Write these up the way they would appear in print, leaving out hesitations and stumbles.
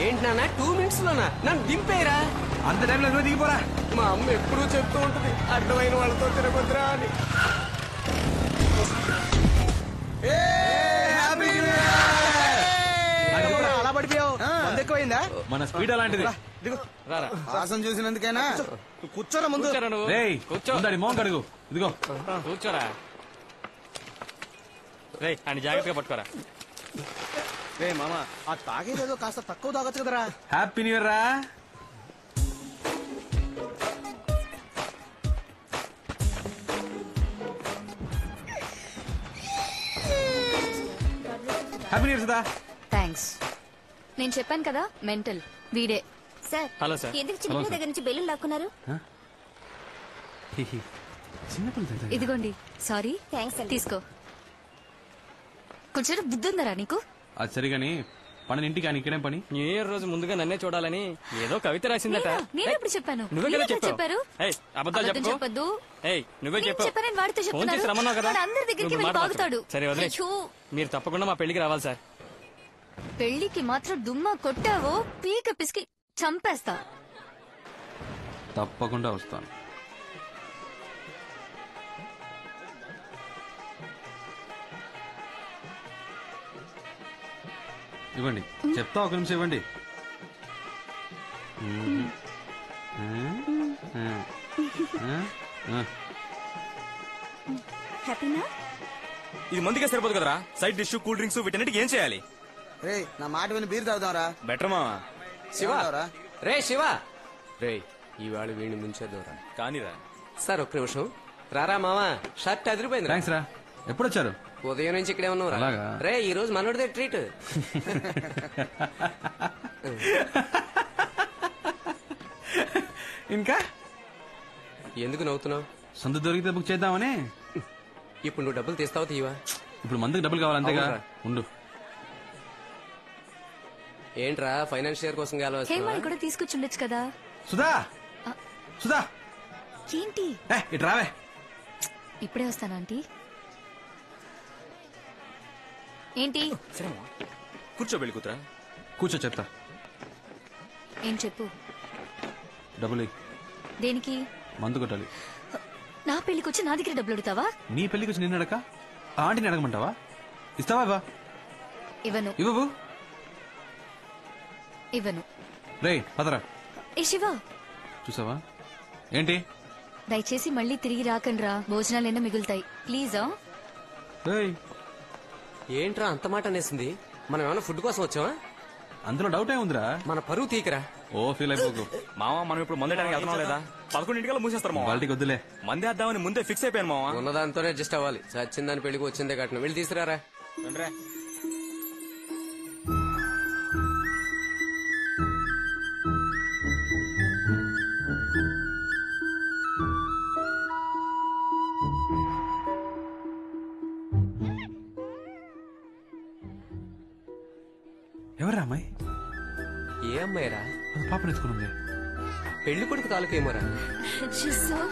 ఏంటి నాన్న 2 minutes లోనా నన్ను దింపేరా? అంత టైంలో నువ్వు దిగిపోరా. మా అమ్మ ఎప్పుడూ చెప్తూ ఉంటుంది అడ్డమైన వాళ్ళతో తిరగొద్దురా అని. అలా పడిపోయావు, ఎక్కువైందా? మన స్పీడ్ అలాంటిది. వాసన చూసినందుకైనా కూర్చోరా ముందు. మోహన్ కడుగు. ఇదిగో కూర్చోరా. రే అని జాగ్రత్తగా పట్టుకోరా. రే మామ, ఆ తాగేదేదో కాస్త తక్కువ తాగొచ్చు కదరా. హ్యాపీ న్యూ ఇయర్ రా. Happy new year Sudha. Thanks. నేను చెప్పాను కదా మెంటల్ వీడే. Sir hello sir. ఎందుకు చిన్న దగ్గర నుంచి బెలూన్ లాక్కున్నారు? ఇదిగోండి. సారీ. థ్యాంక్స్ అండి. తీసుకో. కొంచెం బుద్ధి ఉందరా నీకు? అది సరిగాని పని ఇంటికి ఆయన ఇక్కడేం పని? న్యూ ఇయర్ రోజు ముందుగా నన్నే చూడాలని ఏదో కవిత రాసిందట. నేను ఎప్పుడు చెప్పాను? నువ్వే కదా చెప్పారు. అబద్ధాలు చెప్పద్దు. నువ్వే చెప్పావు. వాడితో ఫోన్ చేసి రమ్మన్నావు కదా. అందరి దగ్గరికి వెళ్ళి బాగుతాడు. సరే వదిలే. మీరు తప్పకుండా మా పెళ్లికి రావాలి సార్. పెళ్లికి మాత్రం దుమ్మ కొట్టావో పీక పిసికి చంపేస్తా. తప్పకుండా వస్తాను. ఇవ్వండి, చెప్తా, ఒక నిమిషం ఇవ్వండి. హ్యాపీనా? ఇది మందిగా సరిపోదు కదరా. సైడ్ డిష్, కూల్ డ్రింక్స్ వీటన్నిటికి ఏం చేయాలి? రే నా మాట విని బీర్ తాగుదాంరా. బెటర్ మావా. శివ రే శివ రే ఈవాడు వీడిని ముంచేద్దాంరా. కానీరా సార్ ఒక్క నిమిషం రారా మావా. షర్ట్ అదిరిపోయింది. థ్యాంక్స్ రా. ఎప్పుడు వచ్చారు? ఉదయం నుంచి ఇక్కడే ఉన్నావు. అలాగా? రే ఈ రోజు మనోడిదే ట్రీట్. ఇంకా ఎందుకు నవ్వుతున్నావు? సొంత దొరికితే బుక్ చేద్దామని. ఇప్పుడు నువ్వు డబ్బులు తీస్తావా తీవా? ఇప్పుడు మందుకు డబ్బులు కావాలి అంతేగా. అవునురా. ఉండు. ఏంట్రా ఫైనాన్షియర్ కోసం హేమని కూడా తీసుకొచ్చుండొచ్చు కదా. సుధా, సుధా, ఏంటి ఇటు రావే. ఇప్పుడే వస్తాను ఆంటీ. ఏంటి? కూర్చో వెళ్ళి కూతురా. కూర్చో చెప్తా. ఏం చెప్పు. డబ్బులు దేనికి? మందు కొట్టాలి. నా పెళ్లికి వచ్చి నా దగ్గర డబ్బులు అడుగుతావా? నీ పెళ్లికి వచ్చి నిన్న అడక ఆంటీని అడగమంటావా? ఇస్తావా? ఇవ్వా? ఇవ్వను. ఇవ్వవు? ఇవ్వను. రే పదరా. ఏ శివ, చూసావా ఏంటి? దయచేసి మళ్ళీ తిరిగి రాకండ్రా. భోజనాలైనా మిగులుతాయి ప్లీజా. ఏంట్రా అంత మాట అనేసింది? మనం ఏమైనా ఫుడ్ కోసం వచ్చావా? అందులో డౌట్ ఏముందిరా? మన పరువు తీకరా. ఓ ఫీల్ అయిపోకు మావా. మనం ఇప్పుడు మందేయడానికి వెళ్తున్నాం లేదా? 11 మూసేస్తారు మావా. వాళ్ళకి వద్దులే. మందే వేద్దామని ముందే ఫిక్స్ అయిపోయాను మావా. ఉన్నదాంతోనే అడ్జస్ట్ అవ్వాలి. చచ్చిందని పెళ్లికి వచ్చిందే కట్నం. వెళ్ళి తీసుకురారా. ఎవరా అమ్మాయి? ఏ అమ్మాయిరా? పాపను ఎత్తుకునుంది. పెళ్లి కొడుకు తాలూకు ఏమోరా?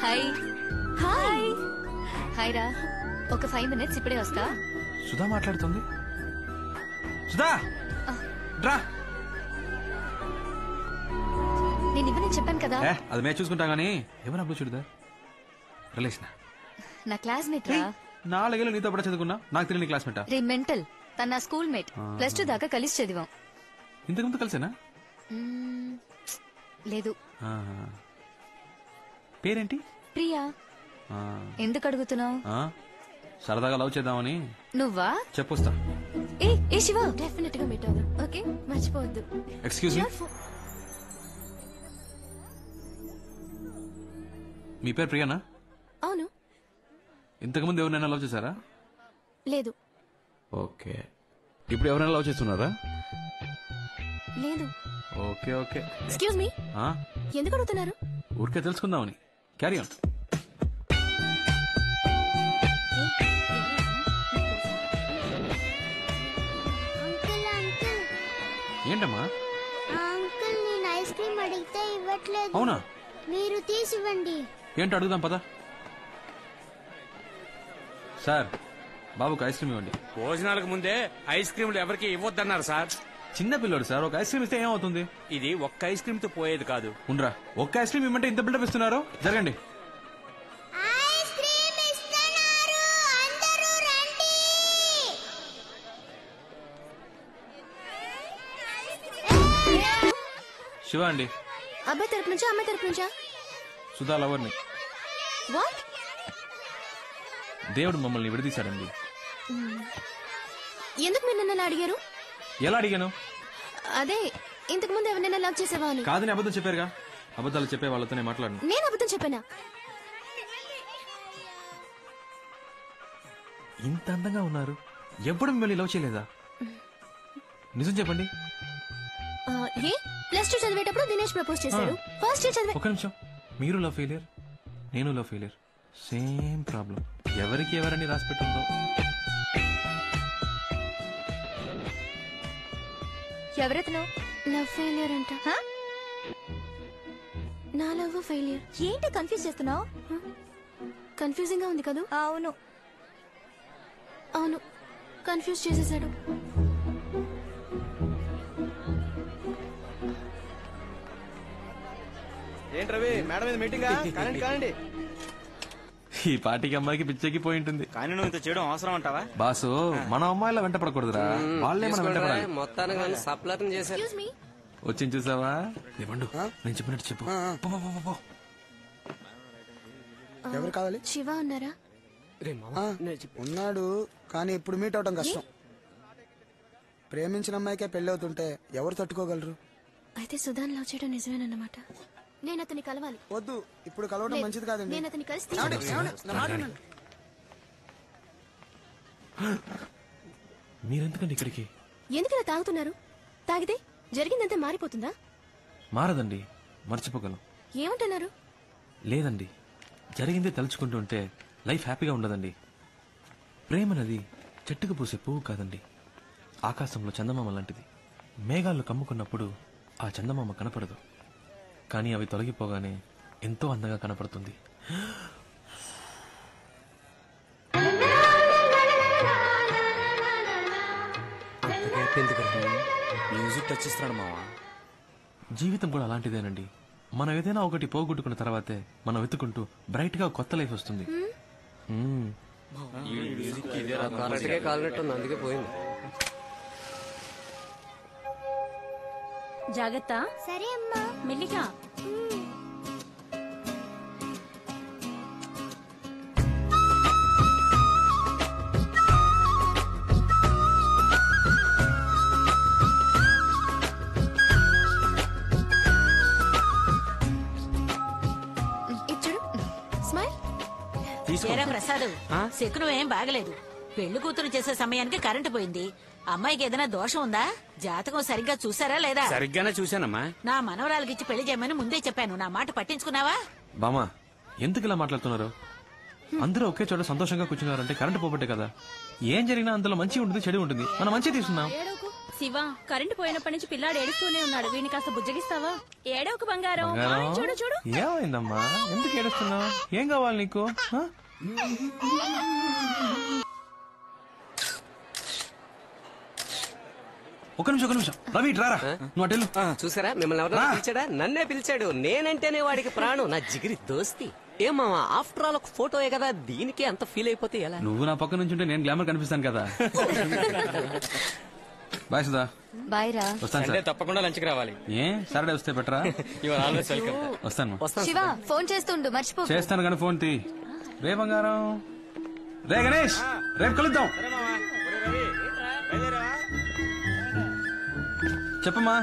హాయ్. హాయ్ హాయ్ రా. ఒక 5 minutes ఇప్పుడే వస్తా. సుధా మాట్లాడుతుంది. సుధా రా. నేను ఇవ్వని చెప్పాను కదా. అది మేము చూసుకుంటా గానీ ఎవరు అప్పుడు చూడదా? రిలేషన్ నా క్లాస్మేట్ రా. 4 ఏళ్ళు నీతో కూడా చదువుకున్నా. నాకు తెలియని క్లాస్మేటా? రే మెంటల్. తన నా స్కూల్ మేట్. +2 దాకా కలిసి చదివాం. ఇంతకుముందు కలిసేనా? లేదు. పేరేంటి? ప్రియా. ఎందుకు అడుగుతున్నావు? సరదాగా లవ్ చేద్దామని. నువ్వా? చెప్పొస్తా. ఏ శివ, డెఫినెట్ గా మీట్ అవుదాం. ఓకే, మర్చిపోవద్దు. Excuse me. మీ పేరు ప్రియానా? అవును. ఇంతకుముందు ఎవరినైనా లవ్ చేశారా? లేదు. ఓకే. ఇప్పుడు ఎవరైనా లవ్ చేస్తున్నారా? లేదు. Okay okay. ఎక్స్క్యూజ్ మీ, ఎందుకు అడుగుతున్నారు? ఊరికే తెలుసుకుందామని. Carry on. ఏంటమ్మా? అంకుల్, నేను ఐస్ క్రీమ్ అడిగితే ఇవ్వట్లేదు. అవునా? మీరు తీసివ్వండి. ఏంటో అడుగుదాం పదా. సార్, బాబుకి ఐస్ క్రీమ్ ఇవ్వండి. భోజనాలకు ముందే ఐస్ క్రీమ్లు ఎవరికి ఇవ్వద్దన్నారు సార్. చిన్న పిల్లోడు సార్, ఒక ఐస్ క్రీమ్ ఇస్తే ఏమవుతుంది? ఇది ఒక్క ఐస్ క్రీమ్ తో పోయేది కాదు. ఉండరా, ఒక్క ఐస్ క్రీమ్ ఇమ్మంటే ఇంత బిల్డప్ ఇస్తున్నారు? జరగండి. ఐస్ క్రీమ్ ఇస్తున్నారు, అందరూ రండి. శివ అండి. అబ్బాయి తరపు నుంచా అమ్మాయి తరపు నుంచా? సుధా లవర్ని. వాట్? దేవుడు మమ్మల్ని విడదీశాడండి. ఎందుకు మీరు నన్ను అలా అడిగారు? ఎలా అడిగాను? అదే ఇంతకు ముందు ఎవరినైనా లవ్ చేసావా అని. కాదని అబద్ధం చెప్పారుగా. అబద్ధాలు చెప్పే వాళ్ళతోనే మాట్లాడను. నేను అబద్ధం చెప్పానా? ఇంత అందంగా ఉన్నారు, ఎప్పుడు మిమ్మల్ని లవ్ చేయలేదా? నిజం చెప్పండి. ఏ +2 చదివేటప్పుడు దినేష్ ప్రపోజ్ చేశాడు. ఫస్ట్ ఇయర్ చదివే. ఒక నిమిషం, మీరు లవ్ ఫెయిలియర్, నేను లవ్ ఫెయిలియర్, సేమ్ ప్రాబ్లం. ఎవరికి ఎవరని రాసి పెట్టుందో. ఎవరెతను? లవ్ ఫెయిలియర్ అంట. నా లవ్ ఫెయిలియర్. ఏంటి కన్ఫ్యూజ్ చేస్తున్నావు? కన్ఫ్యూజింగ్ గా ఉంది కదా? అవును. అవును, కన్ఫ్యూజ్ చేసేసాడు. ఏంటి రవి, మేడం మీద మీటింగా? కానండి కానండి. ఈ పార్టీకి అమ్మాయికి పిచ్చెక్కి పోయి ఉంటుంది. కానీ నువ్వు ఇంత చేయడం అవసరం అంటావా? బాసు, మన అమ్మాయిలా వెంట పడకూడదురా, వాళ్ళే మనం వెంట పడాలి. మొత్తానికి సప్లర్ చేశారు. Excuse me. వచ్చింది చూసావా? ఇవ్వండు, నేను చెప్పినట్టు చెప్పు. పో, పో, పో, పో. ఎవరు కావాలి? శివ ఉన్నారా? ఉన్నాడు, కానీ ఇప్పుడు మీట్ అవడం కష్టం. ప్రేమించిన అమ్మాయికే పెళ్లి అవుతుంటే ఎవరు తట్టుకోగలరు? అయితే సుధాన్ లవ్ చేయడం నిజమేనన్నమాట. నేను అతన్ని కలవాలి. వద్దు, ఇప్పుడు కలవడం మంచిది కాదండి. నేను అతన్ని కలిసి మీరెందుకండి ఇక్కడికి? ఎందుకలా తాగుతున్నారు? తాగితే జరిగిందంతా మారిపోతుందా? మారదండి, మర్చిపోగలం. ఏమంటున్నారు? లేదండి, జరిగిందే తలుచుకుంటుంటే లైఫ్ హ్యాపీగా ఉండదండి. ప్రేమనది చెట్టుకు పూసే పువ్వు కాదండి, ఆకాశంలో చందమామ లాంటిది. మేఘాలు కమ్ముకున్నప్పుడు ఆ చందమామ కనపడదు, కానీ అవి తొలగిపోగానే ఎంతో అందంగా కనపడుతుంది. మ్యూజిక్ టచ్ ఇస్తున్నాడు మావా. జీవితం కూడా అలాంటిదేనండి. మనం ఏదైనా ఒకటి పోగొట్టుకున్న తర్వాతే మనం వెతుకుంటూ బ్రైట్ గా కొత్త లైఫ్ వస్తుంది. కరెక్ట్గా కాలినట్టుంది, అందుకే పోయింది. జాగ్రత్త. సరే అమ్మా. మెల్లిగా. ఏరా ప్రసాద్, శకునం ఏం బాగలేదు. పెళ్లి కూతురు చేసే సమయానికి కరెంటు పోయింది. అమ్మాయికి ఏదైనా దోషం ఉందా? జాతకం సరిగ్గా చూసారా లేదా? సరిగ్గానే చూశానమ్మా. నా మనవరాలకి ఇచ్చి పెళ్లి చేయమని ముందే చెప్పాను. నా మాట పట్టించుకున్నావా? బామా, ఎందుకు ఇలా మాట్లాడుతున్నారు? అందరూ ఒకే చోట సంతోషంగా కూర్చున్నారంటే కరెంటు పోబట్టే కదా. ఏం జరిగినా అందులో మంచి ఉంటుంది, చెడు ఉంటుంది. మనం మంచి తీసుకున్నాం. శివ, కరెంటు పోయినప్పటి నుంచి పిల్లాడు ఏడుస్తూనే ఉన్నాడు. వీడిని కాస్త బుజ్జగిస్తావా? ఏడవకు బంగారం. చూడు చూడు. ఏమైందమ్మా, ఎందుకు ఏడుస్తున్నావు? ఏం కావాలి నీకు? ఒక నిమిషం రవి, రారా. నువ్వు అటెళ్ళు. చూసారా, మిమ్మల్ని ఎవరైనా పిలిచాడా? నన్నే పిలిచాడు. నేనంటేనే వాడికి ప్రాణం, నా జిగిరి దోస్తి. ఏమావా, ఆఫ్టర్ ఆల్ ఒక ఫోటోయే కదా, దీనికి అంత ఫీల్ అయిపోతే ఎలా? నువ్వు నా పక్క నుంచి ఉంటే నేను గ్లామర్ కనిపిస్తాను కదా. బాయ్ సుధా. బాయ్ రా. వస్తాను సార్. తప్పకుండా లంచ్కి రావాలి. ఏ సాటర్డే వస్తే బెటరా? వస్తాను. శివ, ఫోన్ చేస్తుండు, మర్చిపో. చేస్తాను కానీ ఫోన్ తీ. రే బంగారం, రే గణేష్, రేపు కలుద్దాం. చెప్పమ్మా.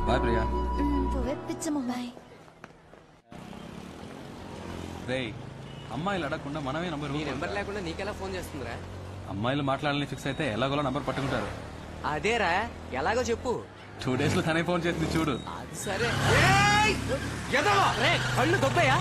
బాయ్ ప్రియా. బాయ్. రే, అమ్మాయిలు అడగకుండా మనమే నంబర్. నీ నెంబర్ లేకుండా నీకెలా ఫోన్ చేస్తుందిరా? అమ్మాయిలు మాట్లాడాలని ఫిక్స్ అయితే ఎలాగోలా నంబర్ పట్టుకుంటారు. అదేరా, ఎలాగో చెప్పు. 2 days లో తనే ఫోన్ చేసింది చూడు. అది సరే. కళ్ళు దొబ్బయా?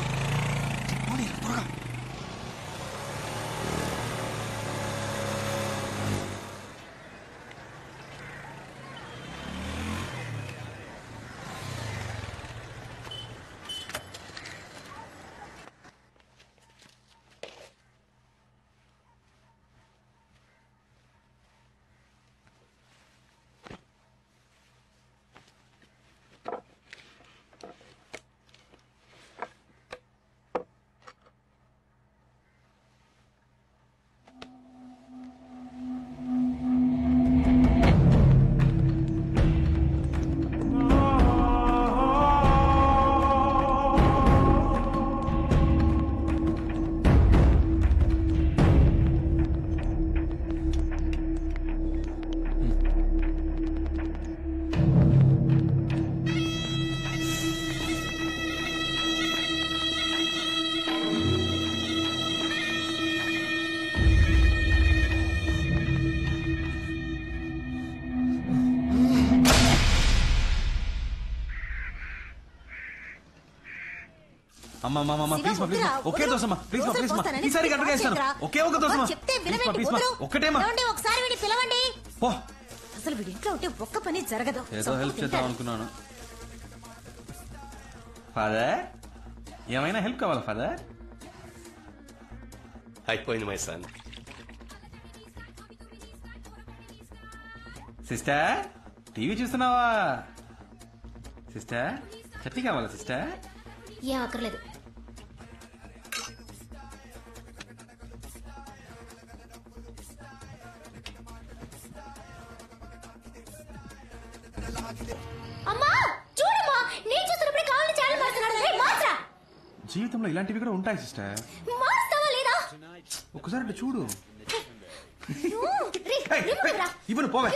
అమ్మా ప్లీజ్ మా ప్లీజ్ ఒకే దోసమ్మా ప్లీజ్ మా ప్లీజ్ మా ఈసారి కరెక్ట్గా వేస్తాను ఒకే ఒక దోసమ్మా ప్లీజ్ మా ఒక్కటేమా ఒకసారి వీడిని పిలవండి. పో. అసలు వీడి ఇంట్లో ఉంటే ఒక్క పని జరగదు. ఏదో హెల్ప్ చేద్దాం అనుకున్నాను. ఫాదర్ ఏమైనా హెల్ప్ కావాలా ఫాదర్? అయిపోయింది మై సన్. సిస్టర్ టీవీ చూస్తున్నావా? సిస్టర్ చట్నీ కావాలా సిస్టర్? ఏం అక్కర్లేదు. అమ్మా చూడమ్మా, నేను చూస్తున్నప్పుడే కావాలి ఛానల్ మారుతున్నాడు. రే మార్చరా. జీవితంలో ఇలాంటివి కూడా ఉంటాయి సిస్టర్. మారుస్తావా లేదా? ఒక్కసారి అటు చూడు. రే నిమ్మరా. ఇవ్వను పోవే.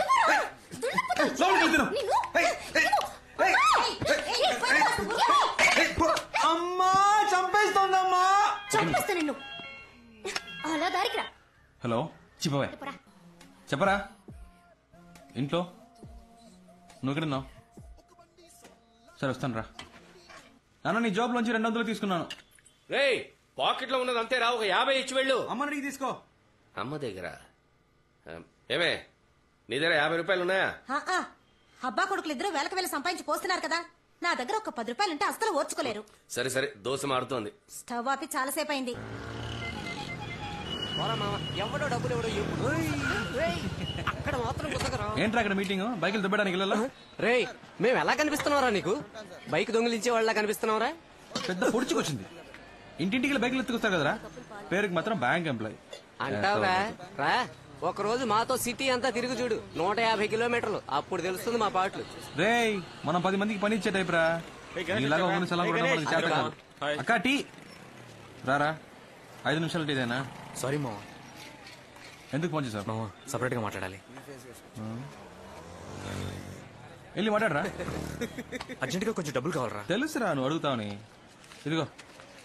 అమ్మా చంపేస్తోందమ్మా. చంపేస్తా నిన్ను. అలా దారికి రా. హలో చెప్పవే. చెప్పరా. ఇంట్లో నువ్వు ఎక్కడున్నావు? సరే వస్తాను రా. నాన్న నీ జాబ్ లోంచి 200 తీసుకున్నాను. రే పాకెట్ లో ఉన్నది అంతే రా, ఒక 50 ఇచ్చి వెళ్ళు. అమ్మ అడిగి తీసుకో. అమ్మ దగ్గర ఏమే నీ దగ్గర 50 రూపాయలు ఉన్నాయా? అబ్బా కొడుకులు ఇద్దరు వేలకు వేలు సంపాదించి పోస్తున్నారు కదా, నా దగ్గర ఒక 10 రూపాయలు ఉంటే అసలు ఓర్చుకోలేరు. సరే సరే దోశ మారుతోంది. స్టవ్ ఆపి చాలాసేపు అయింది. ఎవడో డబ్బులు ఎవడో అక్కడ మాత్రం ఏంట్రా అక్కడ మీటింగ్? బైకులు దుబ్బడానికి వెళ్ళాలా? రే మేము ఎలా కనిపిస్తున్నారా నీకు? బైక్ దొంగిలించే వాళ్ళ కనిపిస్తున్నావురా? పెద్ద పొడుచుకొచ్చింది. ఇంటింటికి బైకులు ఎత్తుకొస్తారు కదరా, పేరుకి మాత్రం బ్యాంక్ ఎంప్లాయ్ అంటావురా. రా ఒక రోజు మాతో సిటీ అంతా తిరిగి చూడు, 150 కిలోమీటర్లు, అప్పుడు తెలుస్తుంది మా పాటలు. రే మనం 10 మందికి పని ఇచ్చే టైప్ రా. ఇలాగా ఒక నిమిషాలు కూడా మనకి చేత కాదు. అక్క టీ రారా. 5 నిమిషాలు టీదేనా? సారీ మామ. ఎందుకు ఫోన్ చేశావు? మామ సపరేట్ గా మాట్లాడాలి. వెళ్ళి మాట్లాడరా. అర్జెంట్ గా కొంచెం డబ్బులు కావాలరా. తెలుసురా నువ్వు అడుగుతావని. ఇదిగో.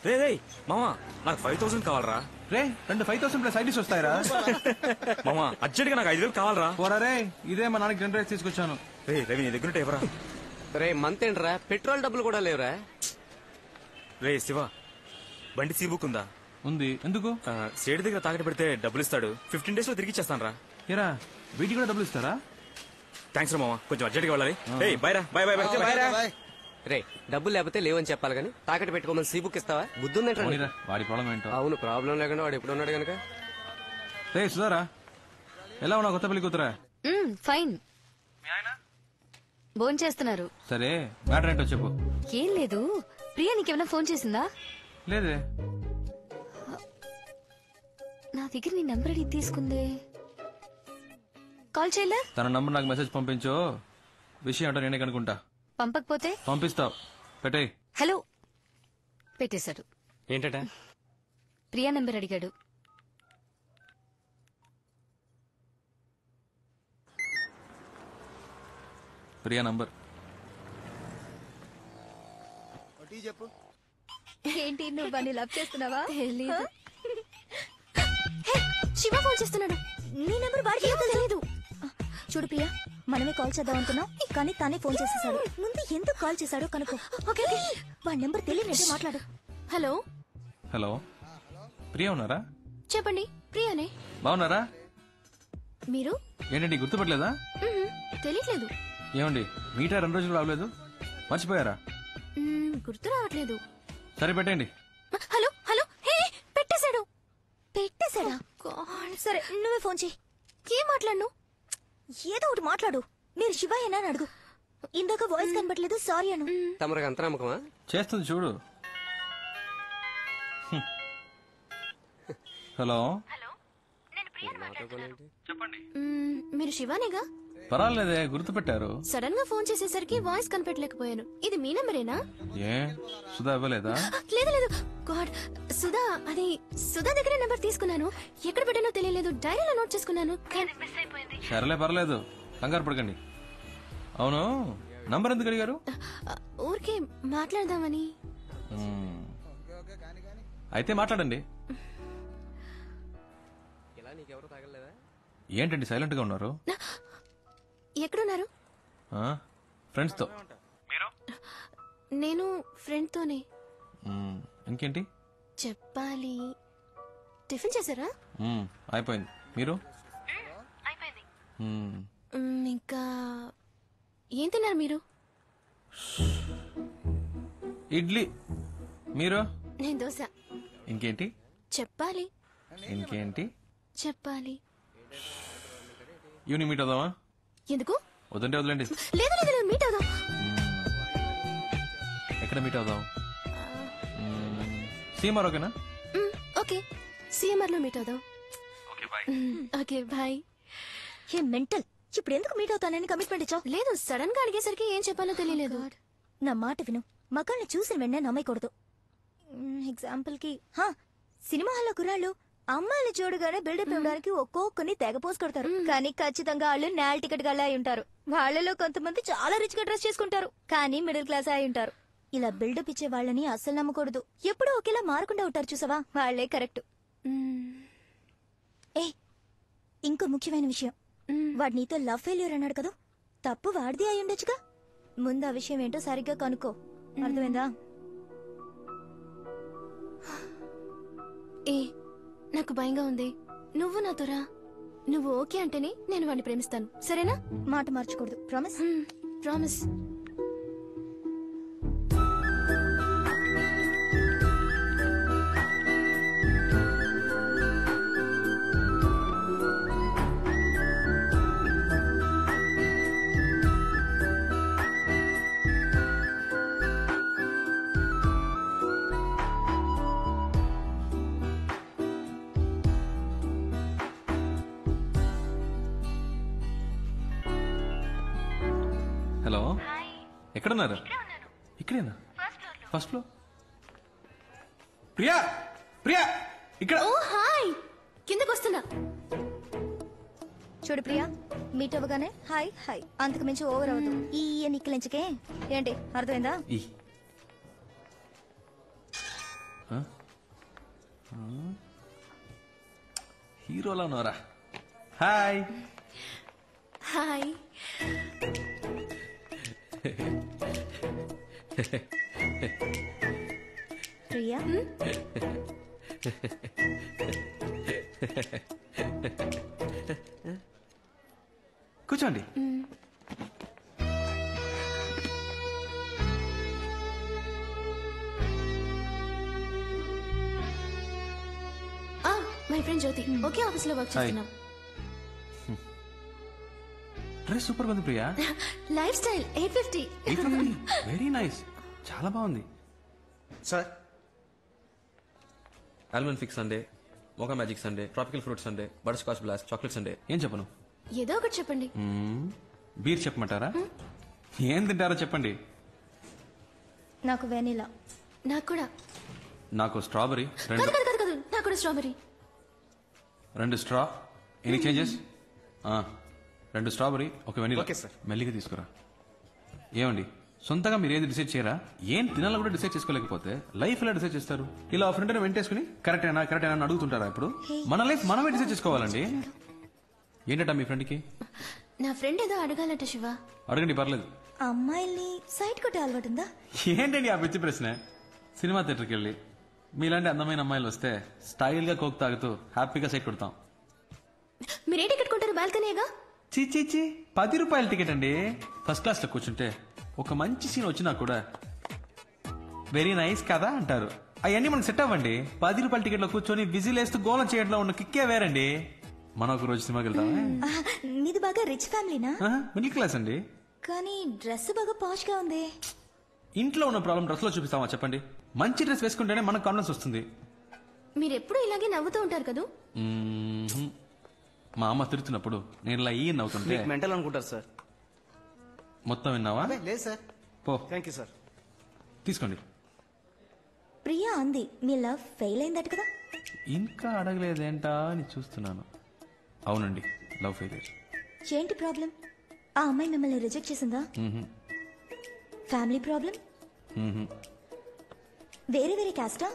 రే రే మామ నాకు 5000 కావాలరా. రే 5,000 ప్లస్ ఐడీస్ వస్తాయిరా. మామ అర్జెంట్ గా నాకు 5000 కావాలరా. పోరా రే, ఇదే మా నాన్నకి 10 తీసుకొచ్చాను. రే రవి నీ దగ్గర ఎవరా? రే మంత్ ఏంట్రా, పెట్రోల్ డబ్బులు కూడా లేవురా. రే శివ బండి సీ బుక్ ఉందా? ఉంది. ఎందుకు? సేటు దగ్గర తాకట్టు పెడితే డబ్బులు ఇస్తాడు, 15 days లో తిరిగి ఇచ్చేస్తాను రా. ఏరా వీటికి కూడా డబ్బులు ఇస్తారా? థ్యాంక్స్ రా మామ, కొంచెం అర్జెంట్ గా వెళ్ళాలి. బై రా. By by by. రే డబ్బులు లేకపోతే లేవని చెప్పాలి కానీ తాకట్టు పెట్టుకోమని సీ బుక్ ఇస్తావా? బుద్ధి ఉందంటే. వాడి ప్రాబ్లం ఏంటో. అవును ప్రాబ్లం లేకుండా వాడు ఎప్పుడు ఉన్నాడు కనుక. రే సుధారా ఎలా ఉన్నావు? కొత్త పెళ్లి కూతురా? ఫైన్. ఫోన్ చేస్తున్నారు. సరే మ్యాటర్ ఏంటో చెప్పు. ఏం లేదు, ప్రియా నీకేమైనా ఫోన్ చేసిందా? లేదే. నా దగ్గర నీ నంబర్ అడిగి తీసుకుందే. కాల్ చేయలే? తన నంబర్ నాకు మెసేజ్ పంపించు. విషయం ఏంటో నేనే కనుకుంటా. పంపకపోతే పంపిస్తావు. పెట్టేయ్. హలో పెట్టేశాడు. ఏంటంటే ప్రియా నంబర్ అడిగాడు. ప్రియా నంబర్ చెప్పు. ఏంటి నువ్వు వాడిని లవ్ చేస్తున్నావా? తెలీదు. శివ ఫోన్ చేస్తున్నాడు. నీ నెంబర్ వాడికి తెలీదు. చూడు ప్రియా, మనమే కాల్ చేద్దాం అనుకున్నాం కానీ తానే ఫోన్ చేసేసాడు. ముందు ఎందుకు కాల్ చేశాడో కనుక్కో. ఓకే వాడి నెంబర్ తెలియనట్టే మాట్లాడు. హలో హలో ప్రియా ఉన్నారా? చెప్పండి, ప్రియానే. బాగున్నారా? మీరు ఏంటండి గుర్తుపట్టలేదా? తెలియట్లేదు. ఏమండి మీటా 2 రోజులు రావలేదు, మర్చిపోయారా? గుర్తు రావట్లేదు. సరే పెట్టండి. హలో హలో హే పెట్టేశాడు. పెట్టేశాడా? సరే నువ్వే ఫోన్ చేయి. ఏం మాట్లాడను? ఏదో ఒకటి మాట్లాడు. మీరు శివయ్యనా అని అడుగు. ఇందాక వాయిస్ కనబట్లేదు, సారీ అను. తమరికి అంత నమ్మకమా? చేస్తుంది చూడు. హలో మీరు శివానేగా? పర్వాలేదే గుర్తుపెట్టారు. సడన్ గా ఫోన్ చేసేసరికి వాయిస్ కనిపెట్టలేకపోయాను. ఇది మీ నెంబరేనా? ఏ సుధా ఇవ్వలేదా? లేదు లేదు. గాడ్ సుధా, అది సుధా దగ్గర నెంబర్ తీసుకున్నాను. ఎక్కడ పెట్టానో తెలియలేదు, డైరీలో నోట్ చేసుకున్నాను. సరేలే పర్లేదు, కంగారు పడకండి. అవును నంబర్ ఎందుకు అడిగారు? ఊరికే మాట్లాడదామని. అయితే మాట్లాడండి. ఏంటండి సైలెంట్ గా ఉన్నారు? ఎక్కడున్నారు? ఫ్రెండ్స్ తో. నేను ఫ్రెండ్ తోనే. ఇంకేంటి? చెప్పాలి. టిఫిన్ చేశారా? అయిపోయింది. మీరు? ఇంకా ఏం తిన్నారు మీరు? ఇడ్లీ. మీరు? నేను దోశ. ఇంకేంటి? చెప్పాలి. ఇంకేంటి? చెప్పాలి. ఈవినింగ్ మీట్ అవుదామా? ఎందుకు? వద్దంటే వదలండి. లేదు లేదు లేదు, మీట్ అవుదాం. ఎక్కడ మీట్ అవుదాం? సీఎంఆర్ ఓకేనా? ఓకే, సిఎంఆర్ లో మీట్ అవుదాం. Okay bye. ఏ మెంటల్, ఇప్పుడు ఎందుకు మీట్ అవుతానని కమిట్మెంట్ ఇచ్చావు? లేదు, సడన్ గా అడిగేసరికి ఏం చెప్పాలో తెలియలేదు. నా మాట విను, మగాళ్ళని చూసిన వెంటనే నమ్మకూడదు. ఎగ్జాంపుల్ కి సినిమా హాల్లో కుర్రాళ్ళు అమ్మాయిలు చూడగానే బిల్డప్ ఇవ్వడానికి ఒక్కొక్కరిని తెగ పోసి కొడతారు. కానీ ఖచ్చితంగా వాళ్ళు నేల టికెట్ గా అయి ఉంటారు. వాళ్ళలో కొంతమంది చాలా రిచ్ గా డ్రెస్ చేసుకుంటారు, కానీ మిడిల్ క్లాస్ అయి ఉంటారు. ఇలా బిల్డప్ ఇచ్చే వాళ్ళని అస్సలు నమ్మకూడదు. ఎప్పుడూ ఒకేలా మారకుండా ఉంటారు చూసావా, వాళ్లే కరెక్ట్. ఏ ఇంకో ముఖ్యమైన విషయం, వాడు నీతో లవ్ ఫెయిల్యూర్ అన్నాడు కదా, తప్పు వాడిది అయి ఉండొచ్చుగా. ముందు ఆ విషయం ఏంటో సరిగ్గా కనుక్కో, అర్థమైందా? ఏ నాకు భయంగా ఉంది, నువ్వు నాతో రా. నువ్వు ఓకే అంటేనే నేను వాడిని ప్రేమిస్తాను, సరేనా? మాట మార్చకూడదు, ప్రామిస్? ప్రామిస్. హలో, ఎక్కడున్నారు? ఇక్కడేనా? First floor. ప్రియా, ప్రియా ఇక్కడ. ఓ హాయ్, కిందకు వస్తున్నా. చూడు ప్రియా, మీట్ అవ్వగానే హాయ్ హాయ్, అంతకు మించి ఓవర్ అవ్వదు. ఈ నిక్కలించకే ఏంటి, అర్థమైందా? హీరోలా నోరా. Hi hi. ప్రియా, కూర్చోండి. మై ఫ్రెండ్ జ్యోతి, ఒకే ఆఫీస్ లో వర్క్ చేస్తున్నాం. డ్రెస్ సూపర్ ఉంది Priya. Lifestyle 850. Very nice, చాలా బాగుంది. Sir, almond fix sundae, mocha magic sundae, tropical fruit sundae, butterscotch blast, chocolate sundae. ఏం చెప్పను? ఏదో ఒకటి చెప్పండి. బీర్ చెప్పమంటారా? ఏం తింటారో చెప్పండి. నాకు వెనిలా. నాకు కూడా. నాకు స్ట్రాబెరీ. నాకు కూడా strawberry. 2 straw. Any changes? 2 strawberry, 1 vanilla. Okay sir. మెల్లిగా తీసుకురా. ఏమండి, సొంతగా మీరు ఏది డిసైడ్ చేయరా? ఏం తినాలో కూడా డిసైడ్ చేసుకోలేకపోతే లైఫ్ ఎలా డిసైడ్ చేస్తారు? ఇలా ఫ్రెండ్ వెంటేసుకుని కరెక్టేనా అని అడుగుతుంటారా? ఇప్పుడు మన లైఫ్ మనమే డిసైడ్ చేసుకోవాలండి. ఏంటట మీ ఫ్రెండ్ కి? నా ఫ్రెండ్ ఏదో అడగాలట శివ. అడగండి, పర్లేదు. అమ్మాయిల్ని సైట్ కొట్టే అలవాటు ఉందా? ఏంటండి ఆ పిచ్చి ప్రశ్న? సినిమా థియేటర్కి వెళ్ళి మీలాంటి అందమైన అమ్మాయిలు వస్తే స్టైల్ గా కోక్ తాగుతూ హ్యాపీగా సైట్ కొడతాం. మీరే టికెట్ కొంటారు? బాల్కనీగా? చీ, 10 రూపాయల టికెట్ అండి. ఫస్ట్ క్లాస్ లో కూర్చుంటే ఒక మంచి సీన్ వచ్చినా కూడా వెరీ నైస్ కదా అంటారు. అవన్నీ మనకు సెట్ అవ్వండి. 10 రూపాయల టికెట్ లో కూర్చొని విజిల్ వేస్తూ గోలం చేయడంలో ఉన్న కిక్కే వేరండి. మనం ఒక రోజు సినిమాకి వెళ్తామా? మీది బాగా రిచ్ ఫ్యామిలీనా? మిడిల్ క్లాస్ అండి. కానీ డ్రెస్ బాగా పాష్ గా ఉంది. ఇంట్లో ఉన్న ప్రాబ్లం డ్రెస్ లో చూపిస్తామా చెప్పండి? మంచి డ్రెస్ వేసుకుంటేనే మనకు కాన్ఫిడెన్స్ వస్తుంది. మీరు ఎప్పుడు ఇలాగే నవ్వుతూ ఉంటారు కదా? మా అమ్మ తిడుతున్నప్పుడు నేను ఇలా ఈ నవ్వుతుంటే మెంటల్ అనుకుంటారు సార్. మొత్తం విన్నావా? లేదు సార్. పో. Thank you sir. తీసుకోండి. ప్రియా అంది మీ లవ్ ఫెయిల్ అయిందట కదా? ఇంకా అడగలేదేంటా అని చూస్తున్నాను. అవునండి, లవ్ ఫెయిలియర్. ఏంటి ప్రాబ్లం? ఆ అమ్మాయి మిమ్మల్ని రిజెక్ట్ చేసిందా? Family problem? వేరే క్యాస్టా?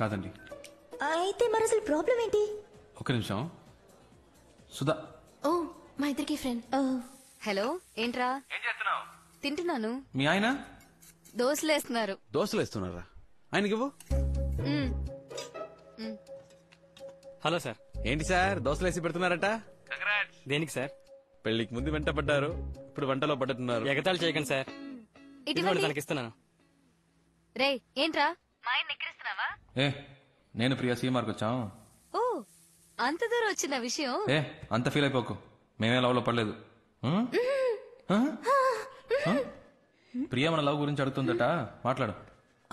కాదండి. అయితే మరి అసలు ప్రాబ్లం ఏంటి? ఒక నిమిషం. సుధా. ఓ, మా ఇద్దరికి ఫ్రెండ్. హలో, ఏంట్రా? ఏం చేస్తున్నావు? తింటున్నాను. మీ ఆయన దోశలేస్తున్నారు. దోశలు వేస్తున్నారా? ఆయనకివ్వు. Hello sir. ఏంటి సార్ దోశలు వేసి పెడుతున్నారట? దేనికి సార్? పెళ్లికి ముందు వెంట పడ్డారు, ఇప్పుడు వంటలో పడ్డట్టున్నారు. ఎగతాళి చేయకండి సార్. ఇటువంటి తనకి ఇస్తున్నాను. రే ఏంట్రా మా ఆయన ఎక్కిరిస్తున్నావా? ఏ నేను ప్రియా సీమార్కి వచ్చాం. ఓ అంత దూరం వచ్చిన విషయం. ఏ అంత ఫీల్ అయిపోకు, మేమే లవ్ లో పడలేదు. ప్రియా మన లవ్ గురించి అడుగుతుందట, మాట్లాడు.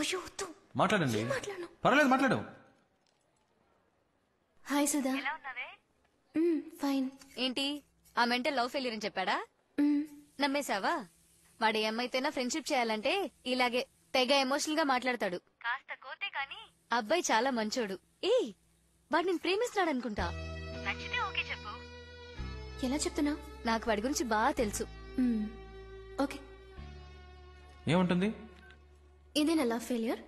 అయ్యో వద్దు. మాట్లాడండి. మాట్లాడను. పర్వాలేదు మాట్లాడు. హాయ్ సుధా. ఫైన్. ఏంటి ఆ మెంటల్ లవ్ ఫెయిలియర్ అని చెప్పాడా? నమ్మేశావా? వాడు ఏమైతేనా ఫ్రెండ్షిప్ చేయాలంటే ఇలాగే తెగ ఎమోషనల్ గా మాట్లాడతాడు. కాస్త కోతే కాని అబ్బాయి చాలా మంచోడు. వాడు నేను ప్రేమిస్తున్నాడు అనుకుంటా. నచ్చితే ఓకే చెప్పు. ఎలా చెప్తున్నా? నాకు వాడి గురించి బాగా తెలుసు. ఓకే. ఏముంటుంది? ఇదే నా లవ్ ఫెయిలియర్.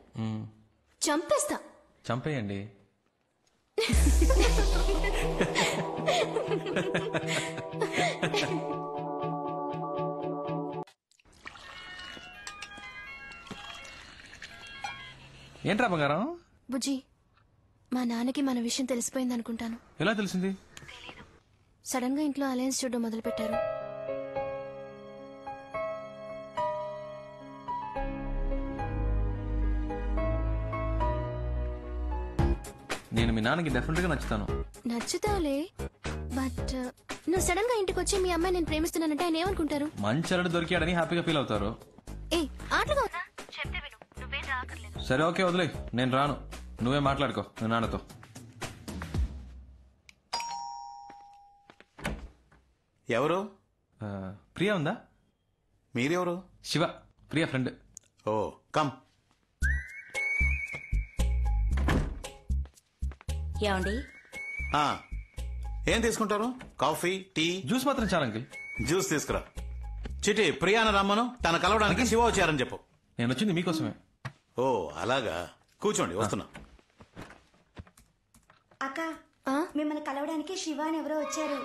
చంపేస్తా. చంపేయండి. ఏంట్రా బంగారం? బుజ్జి, మా నాన్నకి మన విషయం తెలిసిపోయింది అనుకుంటాను. ఎలా తెలిసింది? సడన్ గా ఇంట్లో అలయన్స్ చూడడం మొదలు పెట్టారు. నేను మీ నాన్నకి డెఫినెట్ గా నచ్చుతాను. నచ్చుతావులే, బట్ నువ్వు సడన్ గా ఇంటికి వచ్చి మీ అమ్మాయి నేను ప్రేమిస్తున్నానంటే ఆయన ఏమనుకుంటారు? మంచి అల్లుడు దొరికాడని హ్యాపీగా ఫీల్ అవుతారు. ఆటలుగా ఉందా? చెప్తే విను, నువ్వేం రాకర్లేదు. సరే ఓకే వదిలే, నేను రాను. నువ్వే మాట్లాడుకో మీ నాన్నతో. ఎవరు? ప్రియా ఉందా? మీరెవరు? Shiva, Priya friend. Oh come. ఏమండి? ఏం తీసుకుంటారు? Coffee, tea? జ్యూస్ మాత్రం చాలు అంకిల్. జ్యూస్ తీసుకురా. చిటి ప్రియాన రమ్మను, తన కలవడానికి శివ వచ్చారని చెప్పు. నేను వచ్చింది మీకోసమే. ఓ అలాగా, కూర్చోండి వస్తున్నా. అక్క మిమ్మల్ని కలవడానికి శివ అని ఎవరో వచ్చారు.